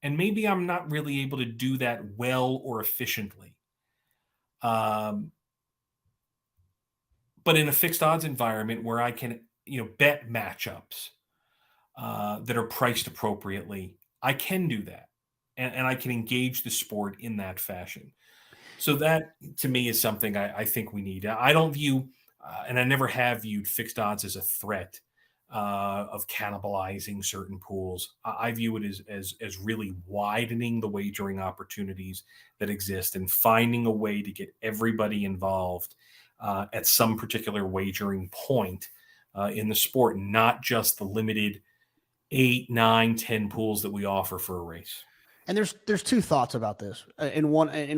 And maybe I'm not really able to do that well or efficiently. But in a fixed odds environment where I can, bet matchups that are priced appropriately, I can do that. And I can engage the sport in that fashion. So that, to me, is something I think we need. I don't view, and I never have viewed fixed odds as a threat of cannibalizing certain pools. I view it as really widening the wagering opportunities that exist and finding a way to get everybody involved at some particular wagering point in the sport, not just the limited 8, 9, 10 pools that we offer for a race. And there's two thoughts about this, and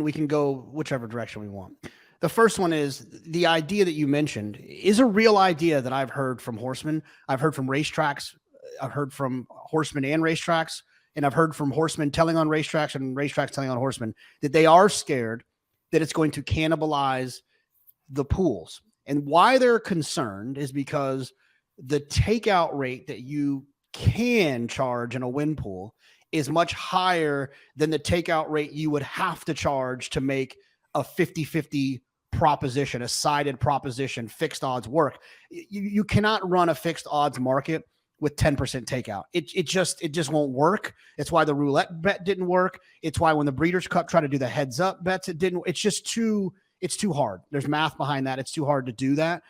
we can go whichever direction we want. The first one is the idea that you mentioned is a real idea that I've heard from horsemen. I've heard from racetracks. I've heard from horsemen and racetracks, and I've heard from horsemen telling on racetracks and racetracks telling on horsemen that they are scared that it's going to cannibalize the pools. And why they're concerned is because the takeout rate that you can charge in a win pool is much higher than the takeout rate you would have to charge to make a 50-50 proposition, a sided proposition, fixed odds work. You cannot run a fixed odds market with 10% takeout. It just won't work. It's why the roulette bet didn't work. It's why when the Breeders' Cup tried to do the heads up bets, it didn't. It's too hard. There's math behind that. It's too hard to do that.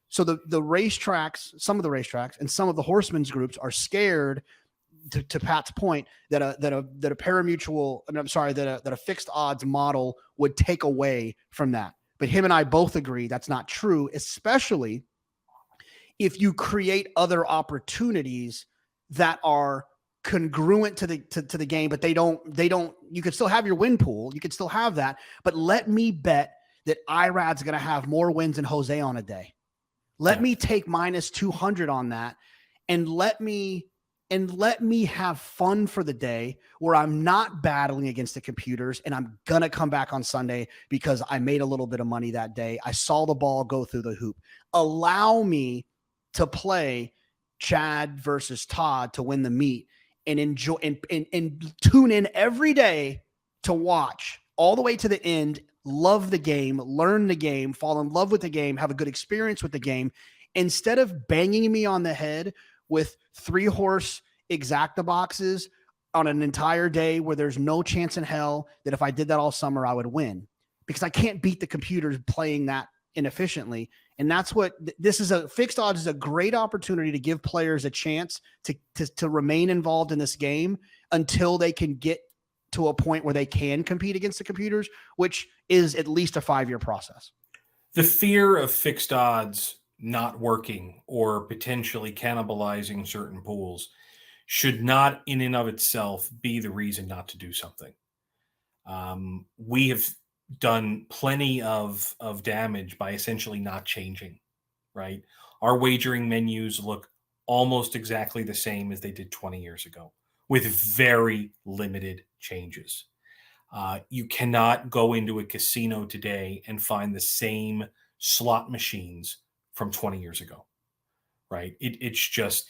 So the racetracks, some of the racetracks and some of the horsemen's groups are scared, to Pat's point, that a parimutuel, that a fixed odds model would take away from that. But him and I both agree that's not true, especially if you create other opportunities that are congruent to the game, but they don't, you could still have your win pool. You could still have that, but let me bet that Irad's going to have more wins than Jose on a day. Let me take minus 200 on that and let me have fun for the day where I'm not battling against the computers and I'm going to come back on Sunday because I made a little bit of money that day. I saw the ball go through the hoop. Allow me to play Chad versus Todd to win the meet and enjoy and tune in every day to watch all the way to the end, love the game, learn the game, fall in love with the game, have a good experience with the game, instead of banging me on the head with 3-horse exacta boxes on an entire day where there's no chance in hell that if I did that all summer, I would win, because I can't beat the computers playing that inefficiently. And that's what this is. A fixed odds is a great opportunity to give players a chance to remain involved in this game until they can get to a point where they can compete against the computers, which is at least a 5-year process. The fear of fixed odds not working or potentially cannibalizing certain pools should not in and of itself be the reason not to do something. We have done plenty of damage by essentially not changing, right? Our wagering menus look almost exactly the same as they did 20 years ago, with very limited changes. You cannot go into a casino today and find the same slot machines from 20 years ago, right? It's just,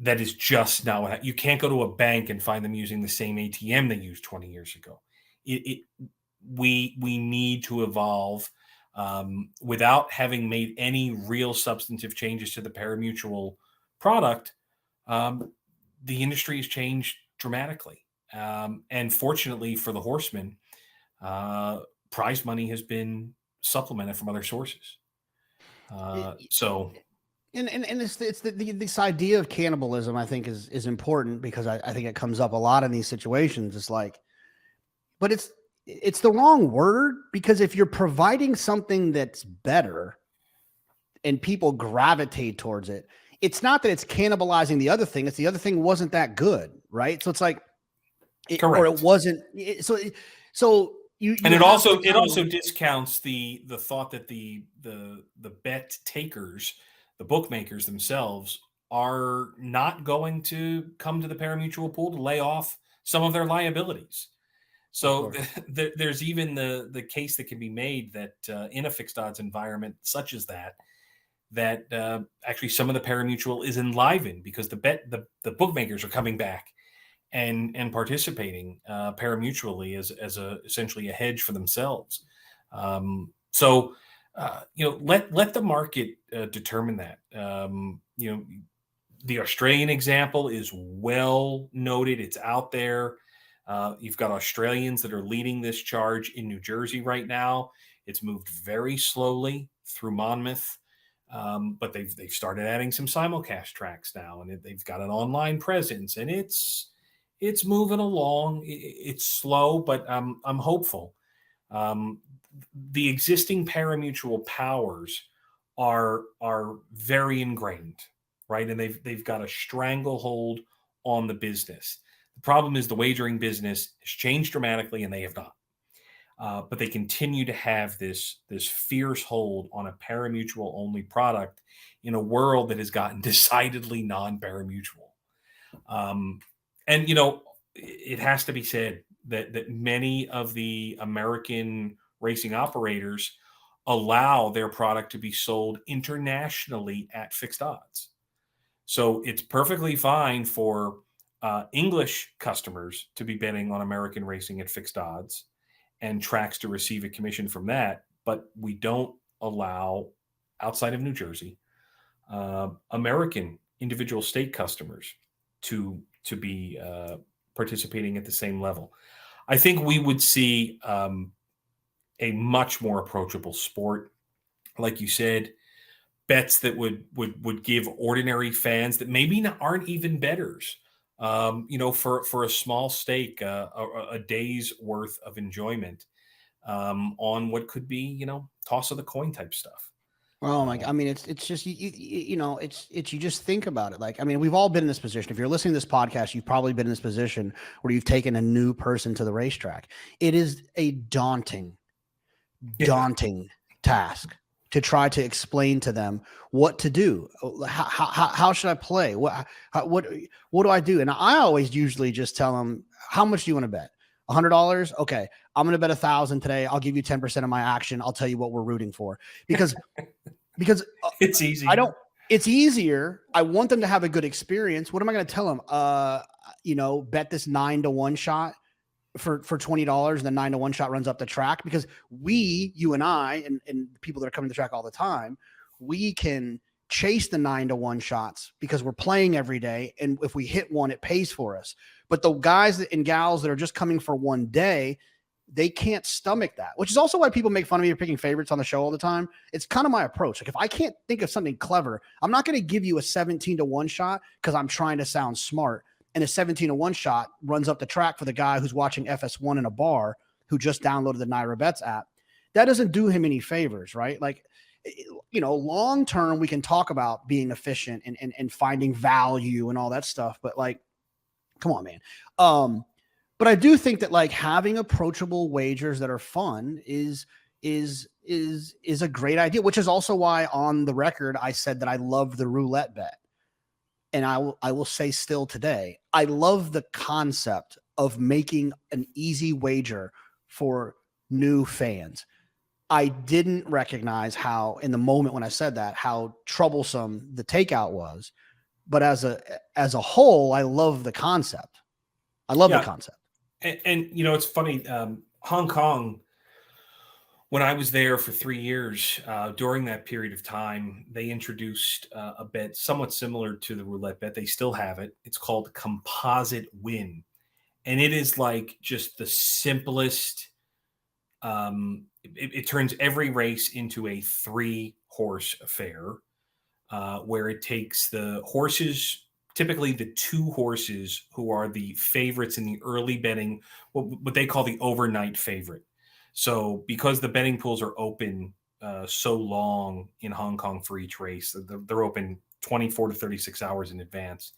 that is just not what you can't go to a bank and find them using the same ATM they used 20 years ago. We need to evolve without having made any real substantive changes to the parimutuel product. The industry has changed dramatically. And fortunately for the horsemen, prize money has been supplemented from other sources. And it's this idea of cannibalism, I think, is important, because I think it comes up a lot in these situations. It's like, but it's the wrong word, because if you're providing something that's better and people gravitate towards it, it's not that it's cannibalizing the other thing. It's the other thing wasn't that good, right? So it's like, or it wasn't. So you and it also discounts the thought that the bet takers, the bookmakers themselves, are not going to come to the parimutuel pool to lay off some of their liabilities. So there's even the case that can be made that in a fixed odds environment such as that actually some of the parimutuel is enlivened because the bookmakers are coming back and participating parimutually as essentially a hedge for themselves. Let the market determine that. The Australian example is well noted. It's out there. You've got Australians that are leading this charge in New Jersey right now. It's moved very slowly through Monmouth, but they've started adding some simulcast tracks now, and they've got an online presence, and it's moving along. It's slow, but I'm hopeful. The existing parimutuel powers are very ingrained, right? And they've got a stranglehold on the business. The problem is the wagering business has changed dramatically, and they have not. but they continue to have this fierce hold on a parimutuel only product in a world that has gotten decidedly non-parimutuel. And it has to be said that many of the American racing operators allow their product to be sold internationally at fixed odds. So it's perfectly fine for English customers to be betting on American racing at fixed odds and tracks to receive a commission from that. But we don't allow, outside of New Jersey, American individual state customers to be participating at the same level. I think we would see a much more approachable sport, like you said, bets that would give ordinary fans that maybe aren't even bettors, for a small stake, a day's worth of enjoyment on what could be, toss of the coin type stuff. Oh my! I mean, it's just it's you just think about it. Like, I mean, we've all been in this position. If you're listening to this podcast, you've probably been in this position where you've taken a new person to the racetrack. It is a daunting task to try to explain to them what to do. How should I play? What do I do? And I always usually just tell them, how much do you want to bet? $100? Okay, I'm going to bet 1,000 today. I'll give you 10% of my action. I'll tell you what we're rooting for because it's easy. It's easier. I want them to have a good experience. What am I going to tell them? Bet this 9-to-1 shot for $20, and the 9-to-1 shot runs up the track, because you and I, and people that are coming to the track all the time, we can chase the 9-to-1 shots because we're playing every day. And if we hit one, it pays for us. But the guys and gals that are just coming for one day, they can't stomach that, which is also why people make fun of me for picking favorites on the show all the time. It's kind of my approach. Like, if I can't think of something clever, I'm not going to give you a 17-to-1 shot because I'm trying to sound smart. And a 17-to-1 shot runs up the track for the guy who's watching FS1 in a bar who just downloaded the Naira Bets app. That doesn't do him any favors, right? Like, long term, we can talk about being efficient and finding value and all that stuff. But like, come on, man. But I do think that like having approachable wagers that are fun is a great idea, which is also why on the record I said that I love the roulette bet. And I will say still today, I love the concept of making an easy wager for new fans. I didn't recognize how, in the moment when I said that, how troublesome the takeout was. But as a whole, I love the concept. I love the concept. And it's funny. Hong Kong, when I was there for 3 years, during that period of time, they introduced a bet somewhat similar to the roulette bet. They still have it. It's called composite win. And it is like just the simplest. It turns every race into a 3-horse affair, where it takes the horses, typically the 2 horses who are the favorites in the early betting, what they call the overnight favorite. So because the betting pools are open so long in Hong Kong for each race, they're open 24 to 36 hours in advance.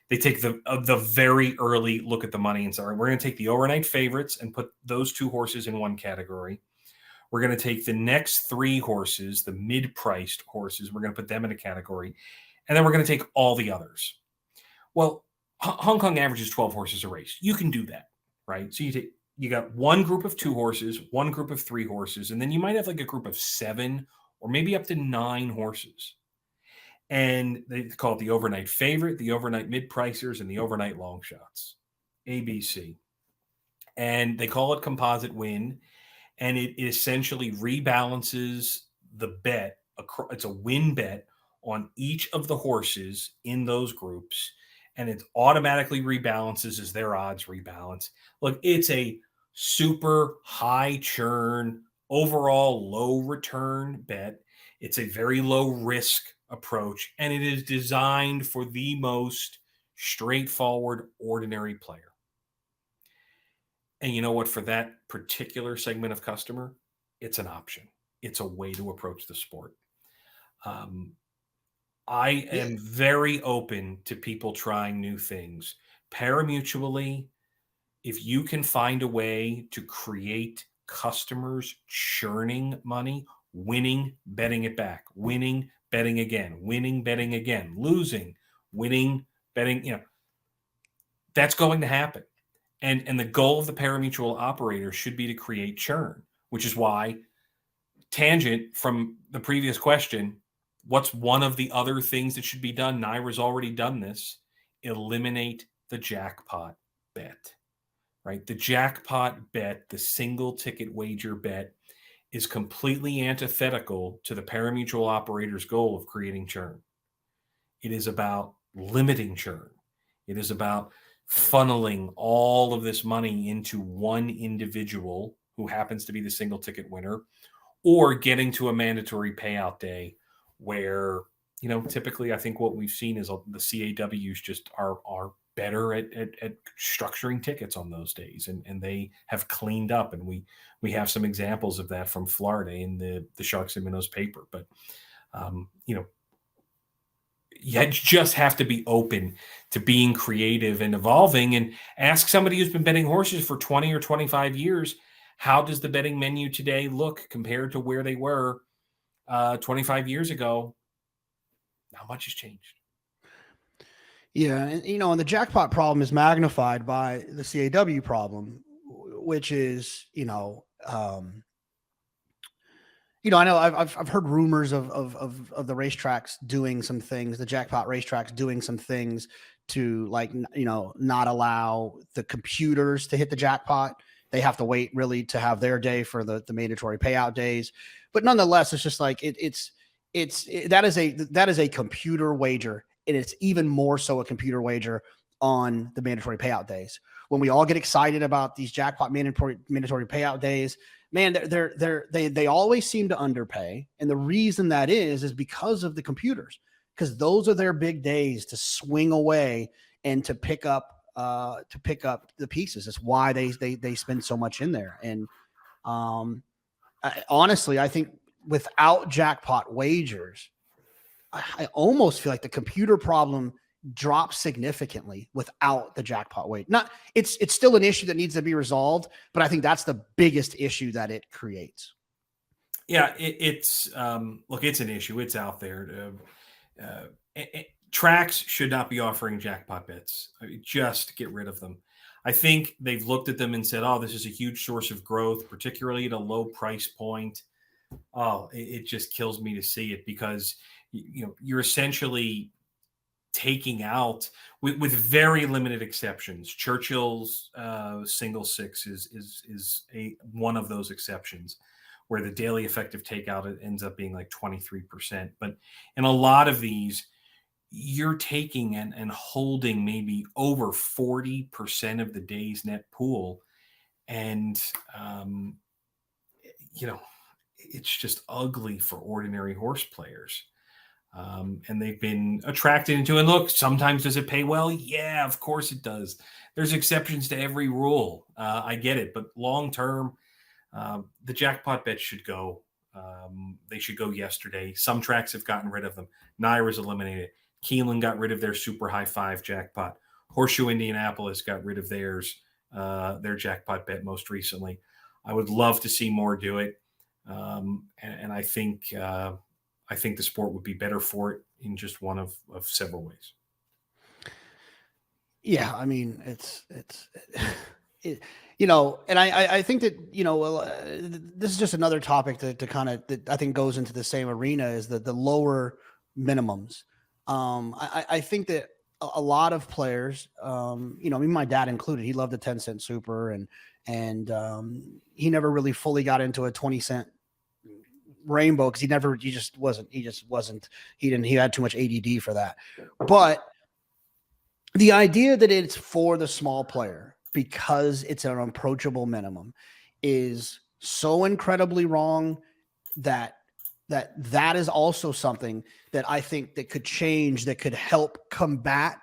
They take the very early look at the money and say, all right, we're going to take the overnight favorites and put those 2 horses in one category. We're going to take the next 3 horses, the mid-priced horses, we're going to put them in a category. And then we're going to take all the others. Well, Hong Kong averages 12 horses a race. You can do that, right? So you got one group of 2 horses, one group of 3 horses, and then you might have like a group of 7 or maybe up to 9 horses. And they call it the overnight favorite, the overnight mid-pricers, and the overnight long shots, ABC. And they call it composite win. And it essentially rebalances the bet. It's a win bet on each of the horses in those groups. And it automatically rebalances as their odds rebalance. Look, it's a super high churn, overall low return bet. It's a very low risk approach, and it is designed for the most straightforward, ordinary player. And you know what? For that particular segment of customer, it's an option. It's a way to approach the sport. I am very open to people trying new things. Parimutually, if you can find a way to create customers churning money, winning, betting it back, winning, betting again, winning, betting again, losing, winning, betting, that's going to happen. And the goal of the parimutuel operator should be to create churn, which is why, tangent from the previous question, what's one of the other things that should be done? Naira's already done this. Eliminate the jackpot bet, right? The jackpot bet, the single ticket wager bet, is completely antithetical to the parimutuel operator's goal of creating churn. It is about limiting churn. It is about funneling all of this money into one individual who happens to be the single ticket winner, or getting to a mandatory payout day where, typically I think what we've seen is the CAWs just are better at structuring tickets on those days, and they have cleaned up, and we have some examples of that from Florida in the Sharks and Minnows paper. But you just have to be open to being creative and evolving, and ask somebody who's been betting horses for 20 or 25 years, how does the betting menu today look compared to where they were 25 years ago? Not much has changed. Yeah, and and the jackpot problem is magnified by the CAW problem, which is I know I've heard rumors of the racetracks doing some things, the jackpot racetracks doing some things to not allow the computers to hit the jackpot. They have to wait really to have their day for the mandatory payout days. But nonetheless, it's just like that is a computer wager, and it's even more so a computer wager on the mandatory payout days. When we all get excited about these jackpot mandatory payout days, man, they always seem to underpay. And the reason that is because of the computers, because those are their big days to swing away and to pick up the pieces. That's why they spend so much in there. And honestly, I think without jackpot wagers, I almost feel like the computer problem drops significantly without the jackpot weight. It's still an issue that needs to be resolved, but I think that's the biggest issue that it creates. Yeah, it's look, it's an issue. It's out there. Tracks should not be offering jackpot bets. Just get rid of them. I think they've looked at them and said, "Oh, this is a huge source of growth, particularly at a low price point." Oh, it just kills me to see it, because you're essentially taking out, with very limited exceptions. Churchill's single six is one of those exceptions, where the daily effective takeout ends up being like 23%. But in a lot of these, you're taking and holding maybe over 40% of the day's net pool, and it's just ugly for ordinary horse players. And they've been attracted into, and look, sometimes does it pay well? Yeah, of course it does. There's exceptions to every rule. I get it. But long term, the jackpot bets should go. They should go yesterday. Some tracks have gotten rid of them. Naira's eliminated. Keeneland got rid of their super high five jackpot. Horseshoe Indianapolis got rid of theirs, their jackpot bet most recently. I would love to see more do it. And I think the sport would be better for it in just one of several ways. Yeah, I mean, and I think that, this is just another topic to kind of, that I think goes into the same arena, is the lower minimums. I think that a lot of players, my dad included, he loved the 10-cent super, and he never really fully got into a 20-cent rainbow, because he had too much ADD for that. But the idea that it's for the small player because it's an approachable minimum is so incredibly wrong that is also something that I think that could change, that could help combat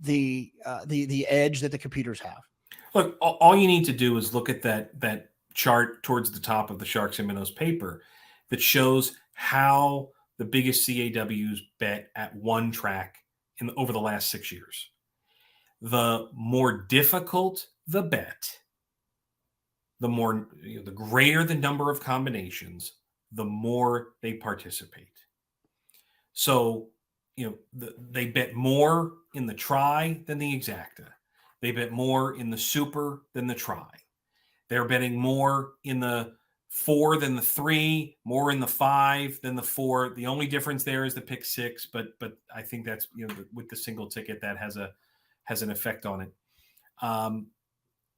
the edge that the computers have. Look, all you need to do is look at that chart towards the top of the Sharks and Minnows paper that shows how the biggest CAWs bet at one track over the last 6 years. The more difficult the bet, the more, the greater the number of combinations, the more they participate. So, they bet more in the try than the exacta. They bet more in the super than the try. They're betting more in the 4 than the 3, more in the 5 than the 4. The only difference there is the pick 6, but I think that's, with the single ticket, that has an effect on it.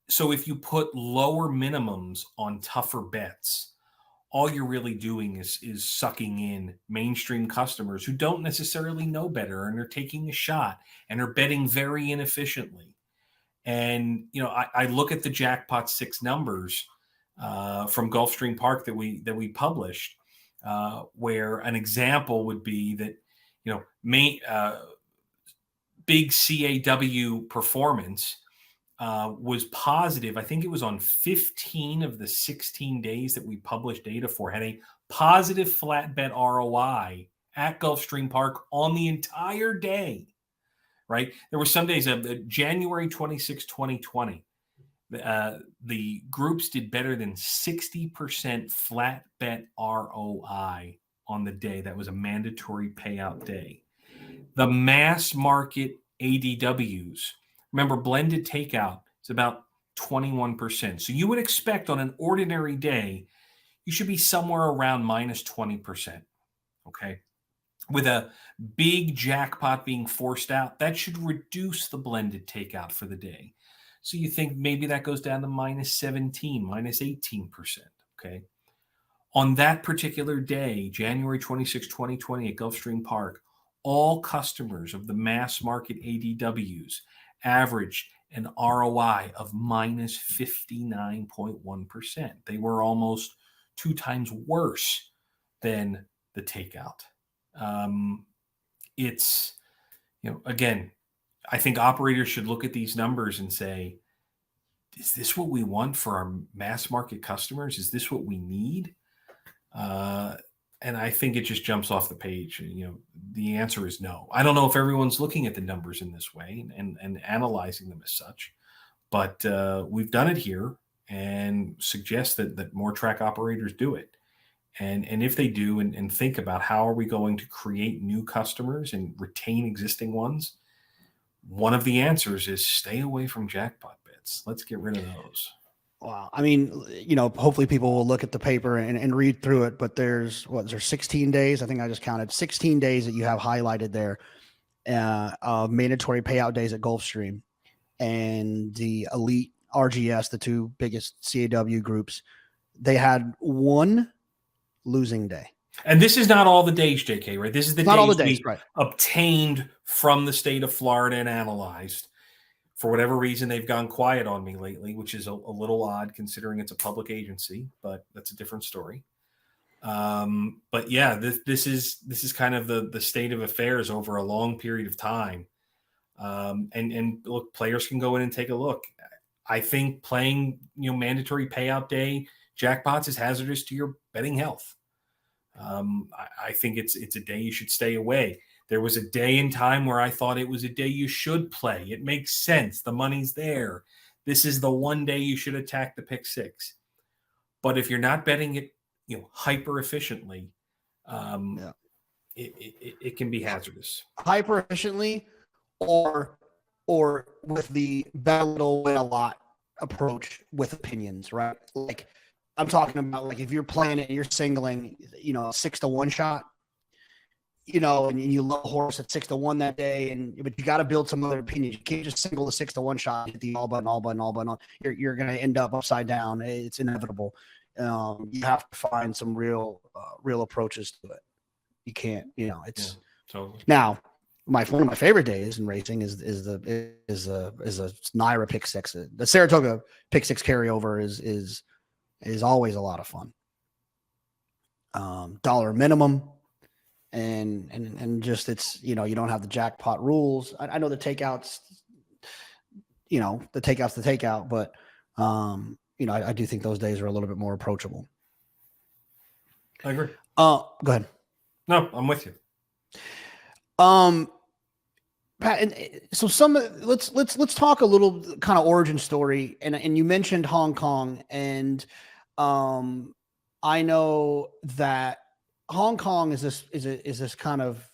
So if you put lower minimums on tougher bets, all you're really doing is sucking in mainstream customers who don't necessarily know better and are taking a shot and are betting very inefficiently. And, I look at the jackpot 6 numbers from Gulfstream Park that we published, where an example would be that, big CAW performance was positive. I think it was on 15 of the 16 days that we published data for, had a positive flat bet ROI at Gulfstream Park on the entire day, right? There were some days of January 26, 2020, the groups did better than 60% flat bet ROI on the day. That was a mandatory payout day. The mass market ADWs, remember, blended takeout is about 21%. So you would expect on an ordinary day, you should be somewhere around minus 20%. Okay. With a big jackpot being forced out, that should reduce the blended takeout for the day. So you think maybe that goes down to minus 17, minus 18%. Okay. On that particular day, January 26, 2020 at Gulfstream Park, all customers of the mass market ADWs averaged an ROI of minus 59.1%. They were almost 2 times worse than the takeout. It's, again, I think operators should look at these numbers and say, is this what we want for our mass market customers? Is this what we need? And I think it just jumps off the page. The answer is no. I don't know if everyone's looking at the numbers in this way and analyzing them as such, but we've done it here and suggest that more track operators do it. And if they do and think about how are we going to create new customers and retain existing ones, one of the answers is stay away from jackpot bets. Let's get rid of those. Wow. I mean, hopefully people will look at the paper and read through it, but there's 16 days. I think I just counted 16 days that you have highlighted there, of mandatory payout days at Gulfstream, and the elite RGS, the 2 biggest CAW groups, they had 1 losing day. And this is not all the days, JK, right? This is the not days all the days, we right? Obtained from the state of Florida and analyzed. For whatever reason, they've gone quiet on me lately, which is a little odd considering it's a public agency, but that's a different story. But yeah, this is kind of the state of affairs over a long period of time. And look, players can go in and take a look. I think playing, mandatory payout day jackpots is hazardous to your betting health. I think it's a day you should stay away. There was a day in time where I thought it was a day you should play. It makes sense. The money's there. This is the one day you should attack the pick 6. But if you're not betting it, hyper efficiently, it can be hazardous. Hyper efficiently, or with the bet a little, win a lot approach with opinions, right? Like I'm talking about, like if you're playing it and you're singling, a 6-1 shot, and you love a horse at 6-1 that day, but you got to build some other opinions. You can't just single the 6-1 shot, hit the all button. You're going to end up upside down. It's inevitable. You have to find some real approaches to it. You can't, it's totally. Now one of my favorite days in racing is a Naira pick 6. The Saratoga pick 6 carryover is always a lot of fun. Dollar minimum. And just it's, you don't have the jackpot rules. I know the takeouts, the takeout, but I do think those days are a little bit more approachable. I agree. Go ahead. No, I'm with you. Pat, and so let's talk a little kind of origin story, and you mentioned Hong Kong, and I know that Hong Kong is this kind of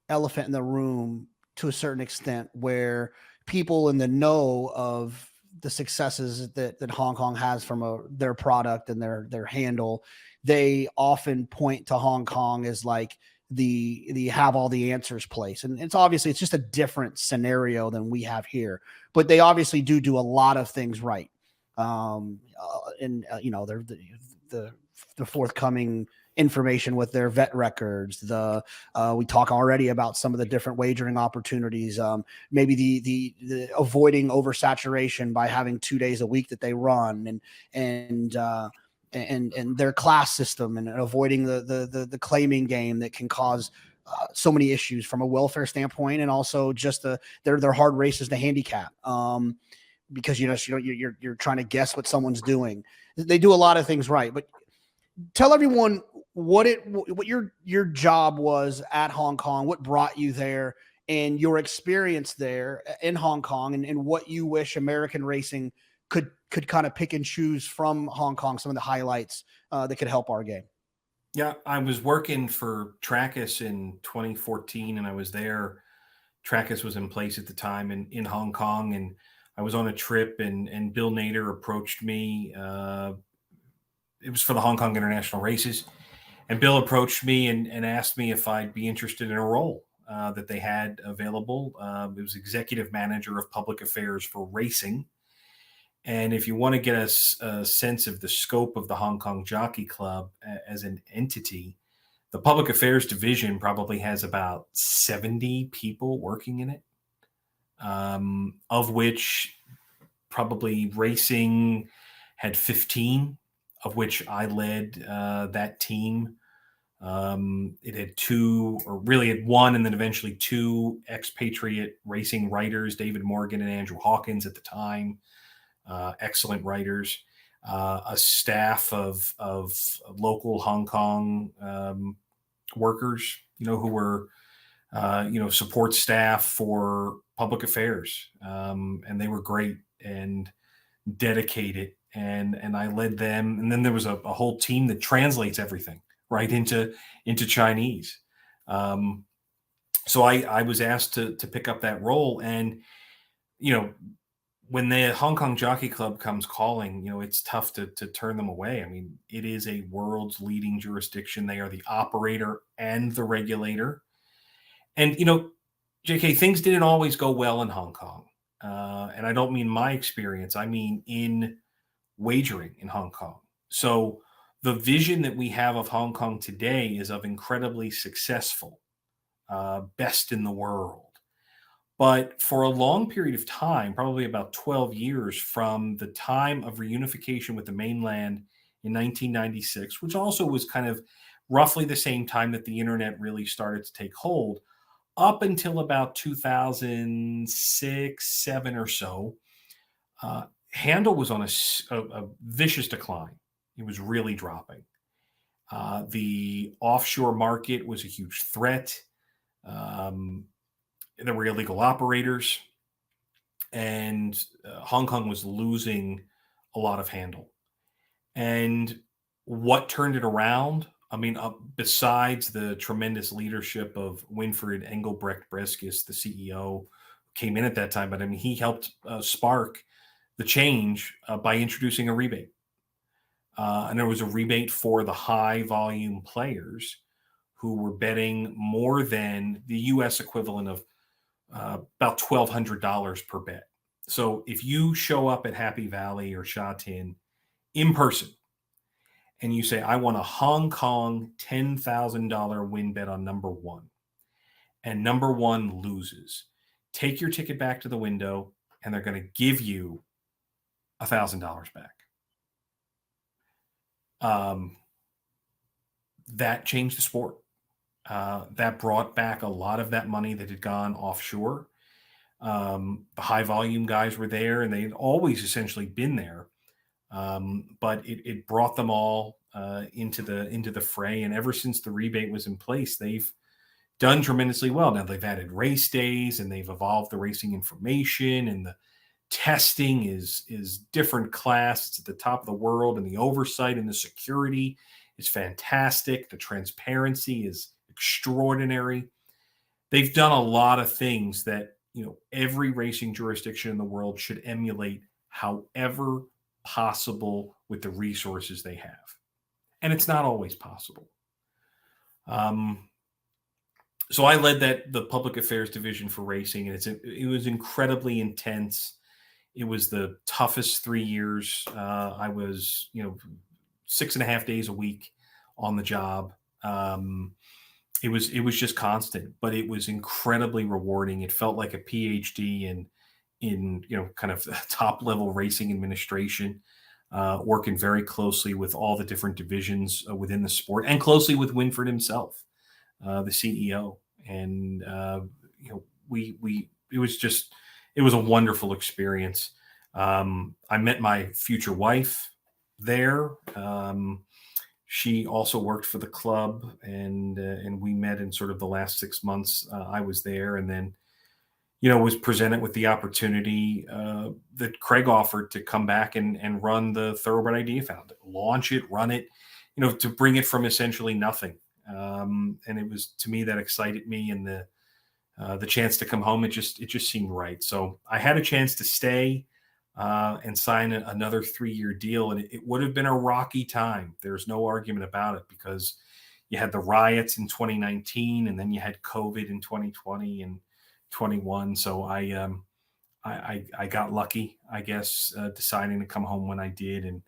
elephant in the room to a certain extent, where people in the know of the successes that Hong Kong has from their product and their handle, they often point to Hong Kong as like the have all the answers place, and it's just a different scenario than we have here, but they obviously do a lot of things right. They're the forthcoming information with their vet records. We talk already about some of the different wagering opportunities. Maybe the avoiding oversaturation by having 2 days a week that they run, and their class system, and avoiding the claiming game that can cause so many issues from a welfare standpoint, and also just they're hard races to handicap. Because you're trying to guess what someone's doing. They do a lot of things right, but tell everyone what your job was at Hong Kong, what brought you there, and your experience there in Hong Kong, and what you wish American racing could kind of pick and choose from Hong Kong, some of the highlights that could help our game. Yeah, I was working for Trackers in 2014, and I was there. Trackers was in place at the time in Hong Kong, and I was on a trip, and Bill Nader approached me. It was for the Hong Kong International Races, and Bill approached me and asked me if I'd be interested in a role that they had available. It was executive manager of public affairs for racing. And if you want to get a sense of the scope of the Hong Kong Jockey Club as an entity, the public affairs division probably has about 70 people working in it, of which probably racing had 15, of which I led that team. It had two, or really had one, and then eventually two expatriate racing writers, David Morgan and Andrew Hawkins at the time. Excellent writers, a staff of local Hong Kong workers, who were, support staff for public affairs. And they were great and dedicated. And I led them. And then there was a whole team that translates everything right into Chinese. So I was asked to pick up that role. And, when the Hong Kong Jockey Club comes calling, it's tough to turn them away. I mean, it is a world's leading jurisdiction. They are the operator and the regulator. And, JK, things didn't always go well in Hong Kong. And I don't mean my experience. I mean in wagering in Hong Kong. So the vision that we have of Hong Kong today is of incredibly successful, best in the world. But for a long period of time, probably about 12 years from the time of reunification with the mainland in 1996, which also was kind of roughly the same time that the internet really started to take hold, up until about 2006, 7 or so, handle was on a vicious decline. It was really dropping. The offshore market was a huge threat. There were illegal operators, and Hong Kong was losing a lot of handle. And what turned it around? I mean, besides the tremendous leadership of Winfried Engelbrecht Breskus, the CEO, came in at that time, but I mean, he helped spark the change by introducing a rebate. And there was a rebate for the high volume players who were betting more than the US equivalent of about $1,200 per bet. So if you show up at Happy Valley or Sha Tin in person and you say, I want a Hong Kong $10,000 win bet on number one, and number one loses, take your ticket back to the window and they're going to give you $1,000 back. That changed the sport. That brought back a lot of that money that had gone offshore. The high volume guys were there, and they'd always essentially been there. But it brought them all into the fray. And ever since the rebate was in place, they've done tremendously well. Now they've added race days and they've evolved the racing information, and the testing is different class. It's at the top of the world, and the oversight and the security is fantastic. The transparency is extraordinary. They've done a lot of things that, every racing jurisdiction in the world should emulate however possible with the resources they have. And it's not always possible. So I led the public affairs division for racing, and it was incredibly intense. It was the toughest 3 years. I was, 6.5 days a week on the job. It was just constant, but it was incredibly rewarding. It felt like a PhD in kind of top level racing administration, working very closely with all the different divisions within the sport, and closely with Winford himself, the CEO. And it was a wonderful experience. I met my future wife there. She also worked for the club, and we met in sort of the last 6 months I was there, and then, was presented with the opportunity that Craig offered to come back and run the Thoroughbred Idea Found, launch it, run it, to bring it from essentially nothing. And it was, to me, that excited me, and the chance to come home, it just seemed right. So I had a chance to stay and sign another 3-year deal. And it would have been a rocky time. There's no argument about it, because you had the riots in 2019, and then you had COVID in 2020 and 21. So I got lucky, I guess, deciding to come home when I did. And,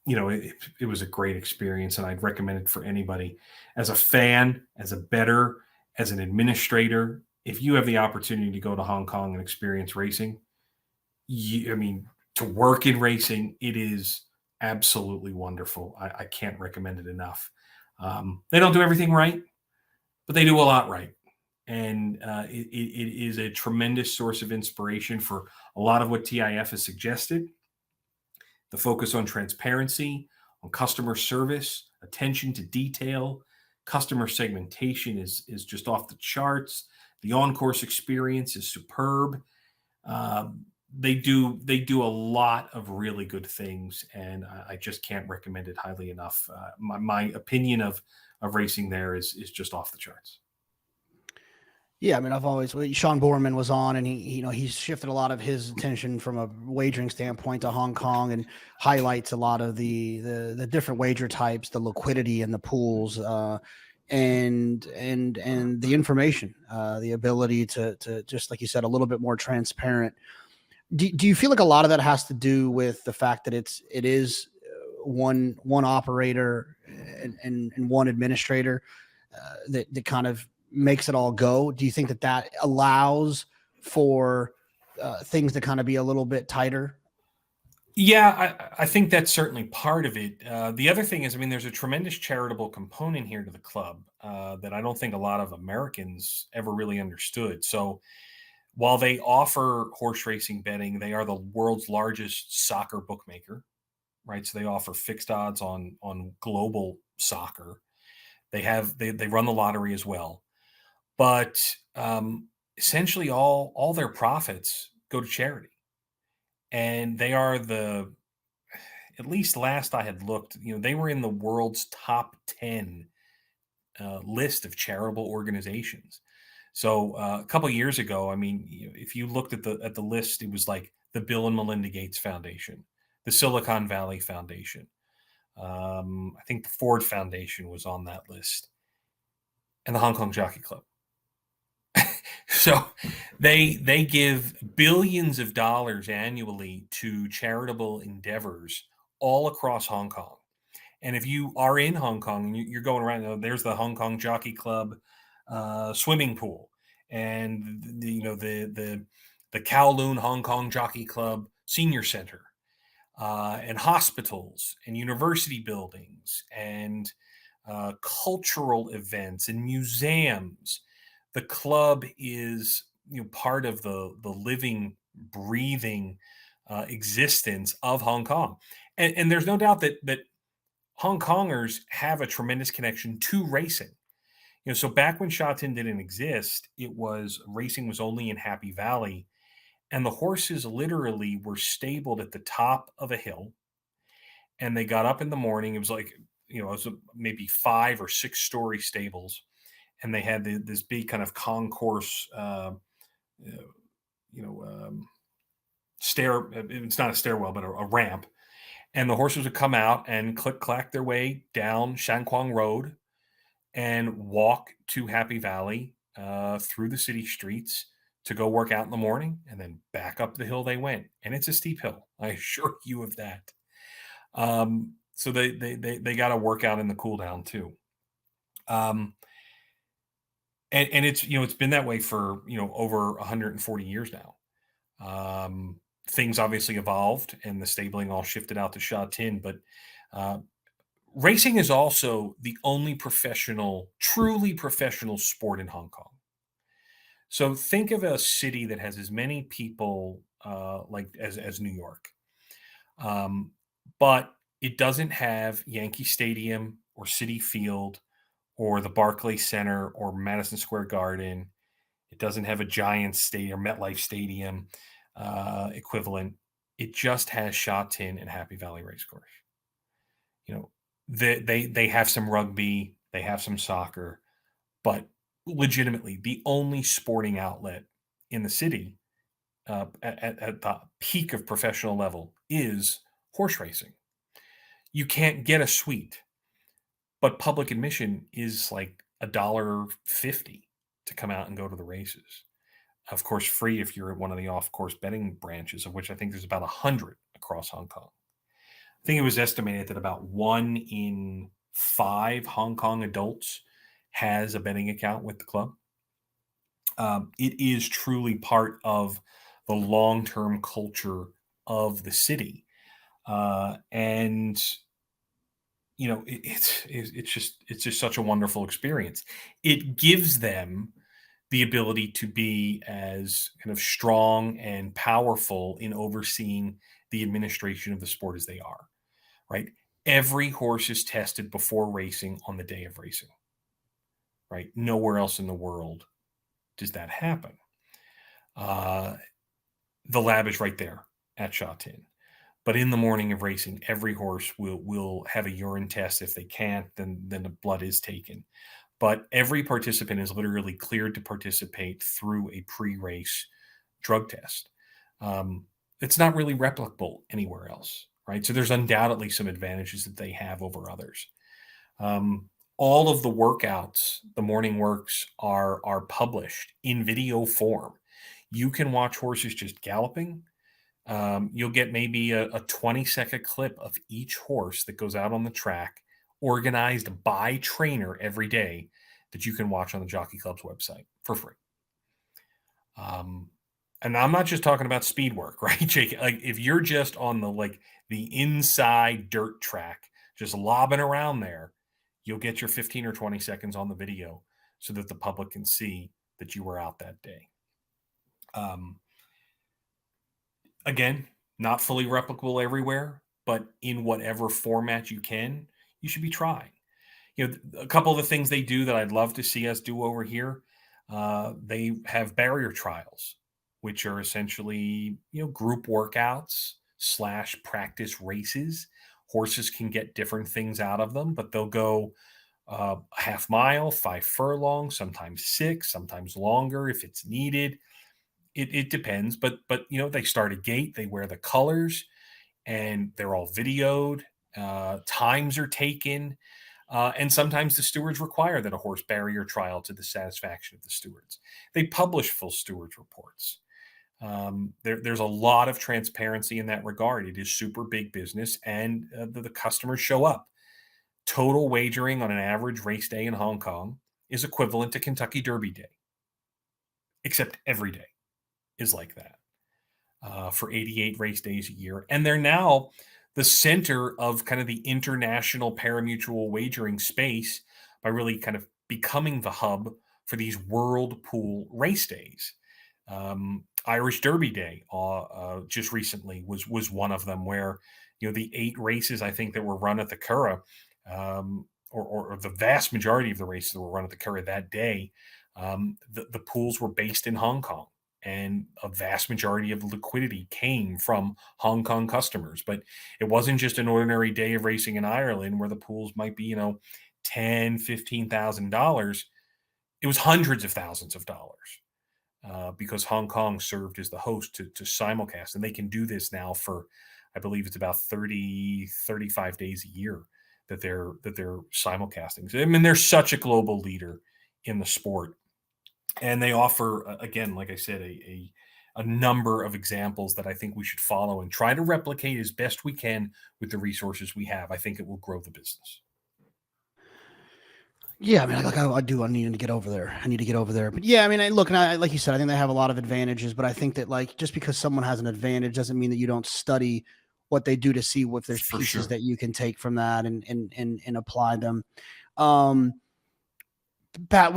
it was a great experience, and I'd recommend it for anybody. As a fan, as a bettor, as an administrator, if you have the opportunity to go to Hong Kong and experience racing, to work in racing, it is absolutely wonderful. I can't recommend it enough. They don't do everything right, but they do a lot right. And it is a tremendous source of inspiration for a lot of what TIF has suggested. The focus on transparency, on customer service, attention to detail, customer segmentation is just off the charts. The on-course experience is superb. They do a lot of really good things, and I just can't recommend it highly enough. My opinion of racing there is just off the charts. Yeah, I mean, Sean Borman was on, and he's shifted a lot of his attention from a wagering standpoint to Hong Kong, and highlights a lot of the different wager types, the liquidity in the pools, and the information, the ability to just, like you said, a little bit more transparent. Do you feel like a lot of that has to do with the fact that it is one operator and one administrator that kind of makes it all go? Do you think that allows for things to kind of be a little bit tighter? Yeah, I think that's certainly part of it. The other thing is, there's a tremendous charitable component here to the club that I don't think a lot of Americans ever really understood. So while they offer horse racing betting, they are the world's largest soccer bookmaker, right? So they offer fixed odds on global soccer. They run the lottery as well. But essentially all their profits go to charity. And they are at least last I had looked, they were in the world's top 10 list of charitable organizations. So a couple of years ago, if you looked at the list, it was like the Bill and Melinda Gates Foundation, the Silicon Valley Foundation. I think the Ford Foundation was on that list, and the Hong Kong Jockey Club. So they give billions of dollars annually to charitable endeavors all across Hong Kong. And if you are in Hong Kong and you're going around, there's the Hong Kong Jockey Club swimming pool, and the Kowloon Hong Kong Jockey Club Senior Center, and hospitals and university buildings and cultural events and museums. The club is part of the living, breathing existence of Hong Kong, and there's no doubt that Hong Kongers have a tremendous connection to racing. So back when Sha Tin didn't exist, racing was only in Happy Valley, and the horses literally were stabled at the top of a hill, and they got up in the morning. It was like, it was maybe 5 or 6 story stables, and they had this big kind of concourse, uh, you know, stair. It's not a stairwell, but a ramp. And the horses would come out and click clack their way down Shankwang Road and walk to Happy Valley, through the city streets to go work out in the morning, and then back up the hill they went. And it's a steep hill, I assure you of that. So they got to work out in the cool down too. Um, and it's been that way for over 140 years now. Things obviously evolved, and the stabling all shifted out to Sha Tin, but uh, racing is also the only truly professional sport in Hong Kong. So think of a city that has as many people, like as New York, um, but it doesn't have Yankee Stadium or Citi Field or the Barclays Center or Madison Square Garden. It doesn't have a Giants Stadium, MetLife Stadium equivalent. It just has Sha Tin and Happy Valley Racecourse. You know, they have some rugby, they have some soccer, but legitimately the only sporting outlet in the city, at the peak of professional level, is horse racing. You can't get a suite, but public admission is like $1.50 to come out and go to the races. Of course, free if you're at one of the off-course betting branches, of which I think there's about 100 across Hong Kong. I think it was estimated that about 1 in 5 Hong Kong adults has a betting account with the club. It is truly part of the long-term culture of the city, and it's just such a wonderful experience. It gives them the ability to be as kind of strong and powerful in overseeing the administration of the sport as they are, right? Every horse is tested before racing on the day of racing, right? Nowhere else in the world does that happen. Uh, the lab is right there at Sha Tin. But in the morning of racing, every horse will have a urine test. If they can't, then the blood is taken. But every participant is literally cleared to participate through a pre-race drug test. It's not really replicable anywhere else, right? So there's undoubtedly some advantages that they have over others. All of the workouts, the morning works, are published in video form. You can watch horses just galloping. You'll get maybe a 20-second clip of each horse that goes out on the track, organized by trainer every day, that you can watch on the Jockey Club's website for free. And I'm not just talking about speed work, right, Jake? Like if you're just on the inside dirt track, just lobbing around there, you'll get your 15 or 20 seconds on the video so that the public can see that you were out that day. Again, not fully replicable everywhere, but in whatever format you can, you should be trying. A couple of the things they do that I'd love to see us do over here, they have barrier trials, which are essentially, group workouts / practice races. Horses can get different things out of them, but they'll go a half mile, 5 furlongs, sometimes 6, sometimes longer if it's needed. It depends, but they start a gate, they wear the colors, and they're all videoed. Times are taken, and sometimes the stewards require that a horse barrier trial to the satisfaction of the stewards. They publish full stewards reports. There's a lot of transparency in that regard. It is super big business, and the customers show up. Total wagering on an average race day in Hong Kong is equivalent to Kentucky Derby Day, except every day is like that, for 88 race days a year. And they're now the center of kind of the international parimutuel wagering space by really kind of becoming the hub for these world pool race days. Irish Derby Day just recently was one of them, where the 8 races I think that were run at the Curragh, or the vast majority of the races that were run at the Curragh that day, the pools were based in Hong Kong, and a vast majority of the liquidity came from Hong Kong customers. But it wasn't just an ordinary day of racing in Ireland where the pools might be, $10,000, $15,000. It was hundreds of thousands of dollars, because Hong Kong served as the host to simulcast. And they can do this now for, I believe it's about 30, 35 days a year that they're simulcasting. I mean, they're such a global leader in the sport. And they offer, again, like I said, a number of examples that I think we should follow and try to replicate as best we can with the resources we have. I think it will grow the business. Yeah, I mean, I need to get over there. I need to get over there. But yeah, I mean, look, and like you said, I think they have a lot of advantages. But I think that, like, just because someone has an advantage doesn't mean that you don't study what they do to see if there's For pieces sure. that you can take from that and apply them. Pat,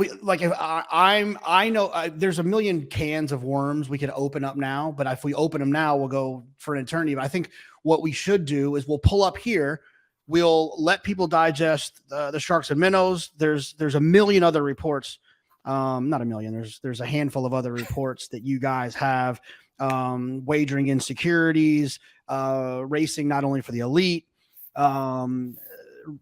I know there's a million cans of worms we could open up now, but if we open them now, we'll go for an eternity. But I think what we should do is we'll pull up here. We'll let people digest the sharks and minnows. There's a million other reports. Not a million. There's a handful of other reports that you guys have. Wagering insecurities, racing not only for the elite,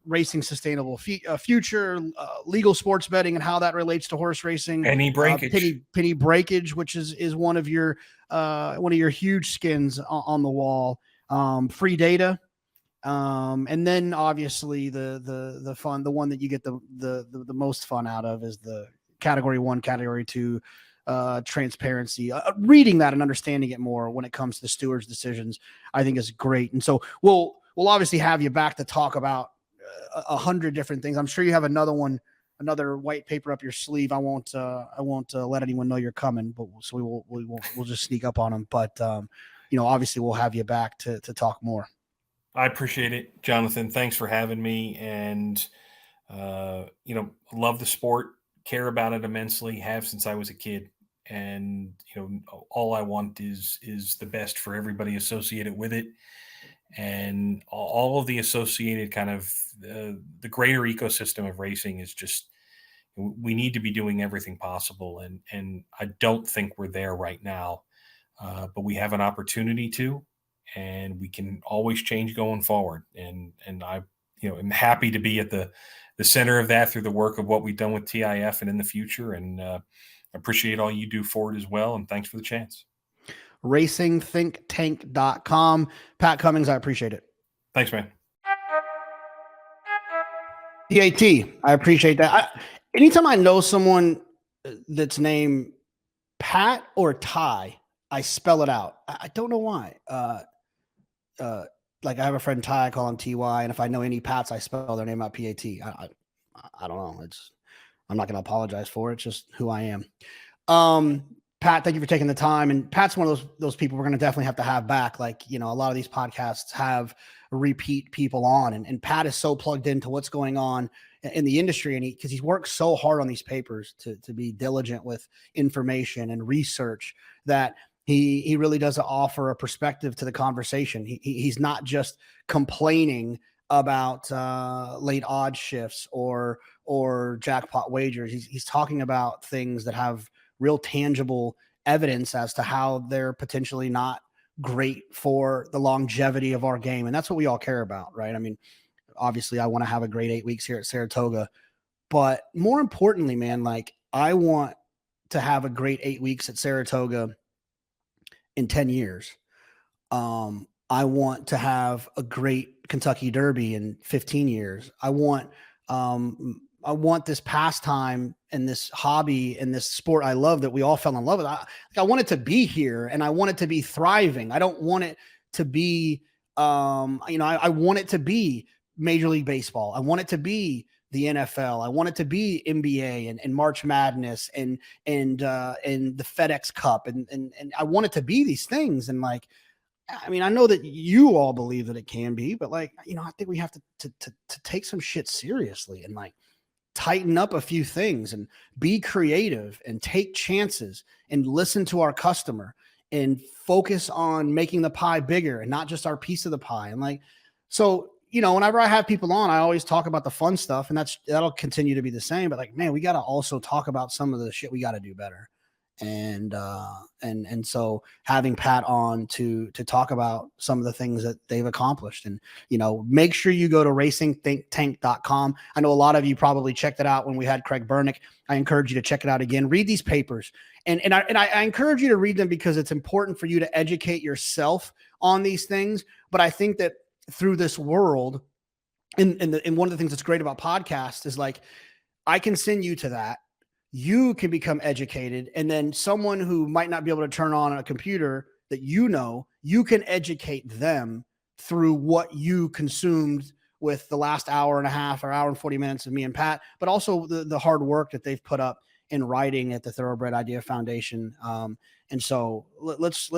racing sustainable future, legal sports betting and how that relates to horse racing. Penny breakage. Penny breakage, which is one of your huge skins on the wall. Free data. And then obviously the fun, the one that you get the most fun out of is the category 1, category 2, transparency. Reading that and understanding it more when it comes to stewards' decisions, I think is great. And so we'll obviously have you back to talk about 100 different things. I'm sure you have another white paper up your sleeve. I won't let anyone know you're coming, but so we'll just sneak up on them. But obviously we'll have you back to talk more. I appreciate it, Jonathan. Thanks for having me. And, love the sport, care about it immensely, have since I was a kid. And, all I want is the best for everybody associated with it. And all of the associated kind of the greater ecosystem of racing is just, we need to be doing everything possible. And I don't think we're there right now, but we have an opportunity to. And we can always change going forward. And I, am happy to be at the center of that through the work of what we've done with TIF and in the future. And appreciate all you do for it as well. And thanks for the chance. RacingThinkTank.com. Pat Cummings, I appreciate it. Thanks, man. PAT, I appreciate that. Anytime I know someone that's named Pat or Ty, I spell it out. I don't know why. Like I have a friend Ty, I call him TY, and if I know any Pats, I spell their name out PAT. I don't know. I'm not going to apologize for it. It's just who I am. Pat, thank you for taking the time. And Pat's one of those people we're going to definitely have to have back. Like, a lot of these podcasts have repeat people on, and Pat is so plugged into what's going on in the industry. And because he's worked so hard on these papers to be diligent with information and research that he really does offer a perspective to the conversation. He's not just complaining about late odd shifts or jackpot wagers. He's talking about things that have real tangible evidence as to how they're potentially not great for the longevity of our game. And that's what we all care about, right? I mean, obviously I want to have a great 8 weeks here at Saratoga, but more importantly, man, like I want to have a great 8 weeks at Saratoga in 10 years. I want to have a great Kentucky Derby in 15 years. I want this pastime and this hobby and this sport I love that we all fell in love with. I want it to be here and I want it to be thriving. I don't want it to be, I want it to be Major League Baseball. I want it to be the NFL. I want it to be NBA and March Madness and the FedEx Cup. And I want it to be these things. And like, I mean, I know that you all believe that it can be, but like, I think we have to take some shit seriously and like tighten up a few things and be creative and take chances and listen to our customer and focus on making the pie bigger and not just our piece of the pie. And like, so, whenever I have people on, I always talk about the fun stuff, and that'll continue to be the same. But like, man, we got to also talk about some of the shit we got to do better. And so having Pat on to talk about some of the things that they've accomplished, and make sure you go to racingthinktank.com. I know a lot of you probably checked it out when we had Craig Bernick. I encourage you to check it out again. Read these papers, and I encourage you to read them because it's important for you to educate yourself on these things. But I think that through this world, and one of the things that's great about podcasts is like, I can send you to that. You can become educated, and then someone who might not be able to turn on a computer that you can educate them through what you consumed with the last hour and a half or hour and 40 minutes of me and Pat, but also the hard work that they've put up in writing at the Thoroughbred Idea Foundation. And so let's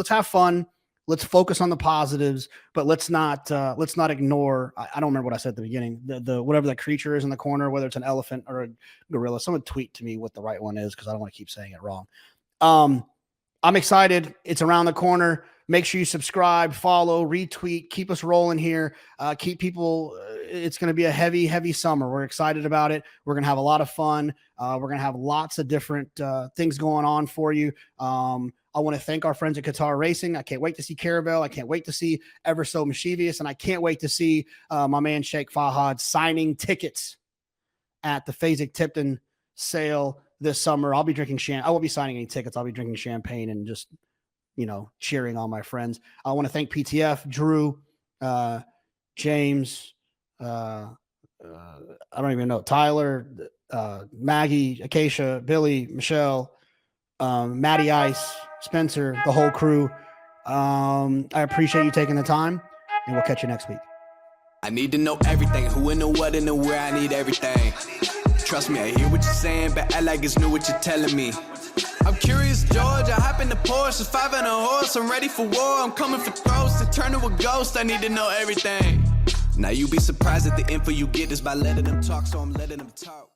have fun. Let's focus on the positives, but let's not ignore. I don't remember what I said at the beginning. The whatever the creature is in the corner, whether it's an elephant or a gorilla. Someone tweet to me what the right one is because I don't want to keep saying it wrong. I'm excited. It's around the corner. Make sure you subscribe, follow, retweet. Keep us rolling here. Keep people. It's going to be a heavy, heavy summer. We're excited about it. We're going to have a lot of fun. We're going to have lots of different things going on for you. I want to thank our friends at Qatar Racing. I can't wait to see Caravel. I can't wait to see Ever So Mischievous. And I can't wait to see my man Sheikh Fahad signing tickets at the Fasig-Tipton sale this summer. I'll be drinking I won't be signing any tickets. I'll be drinking champagne and just, cheering on my friends. I want to thank PTF, Drew, James, I don't even know, Tyler, Maggie, Acacia, Billy, Michelle, Matty Ice, Spencer, the whole crew. I appreciate you taking the time, and we'll catch you next week. I need to know everything, who and the what and the where, I need everything. Trust me, I hear what you're saying, but act like it's new what you're telling me. I'm curious, George, I hop in the Porsche, it's 5 and a horse, I'm ready for war, I'm coming for throats, to turn to a ghost, I need to know everything. Now you be surprised at the info you get is by letting them talk, so I'm letting them talk.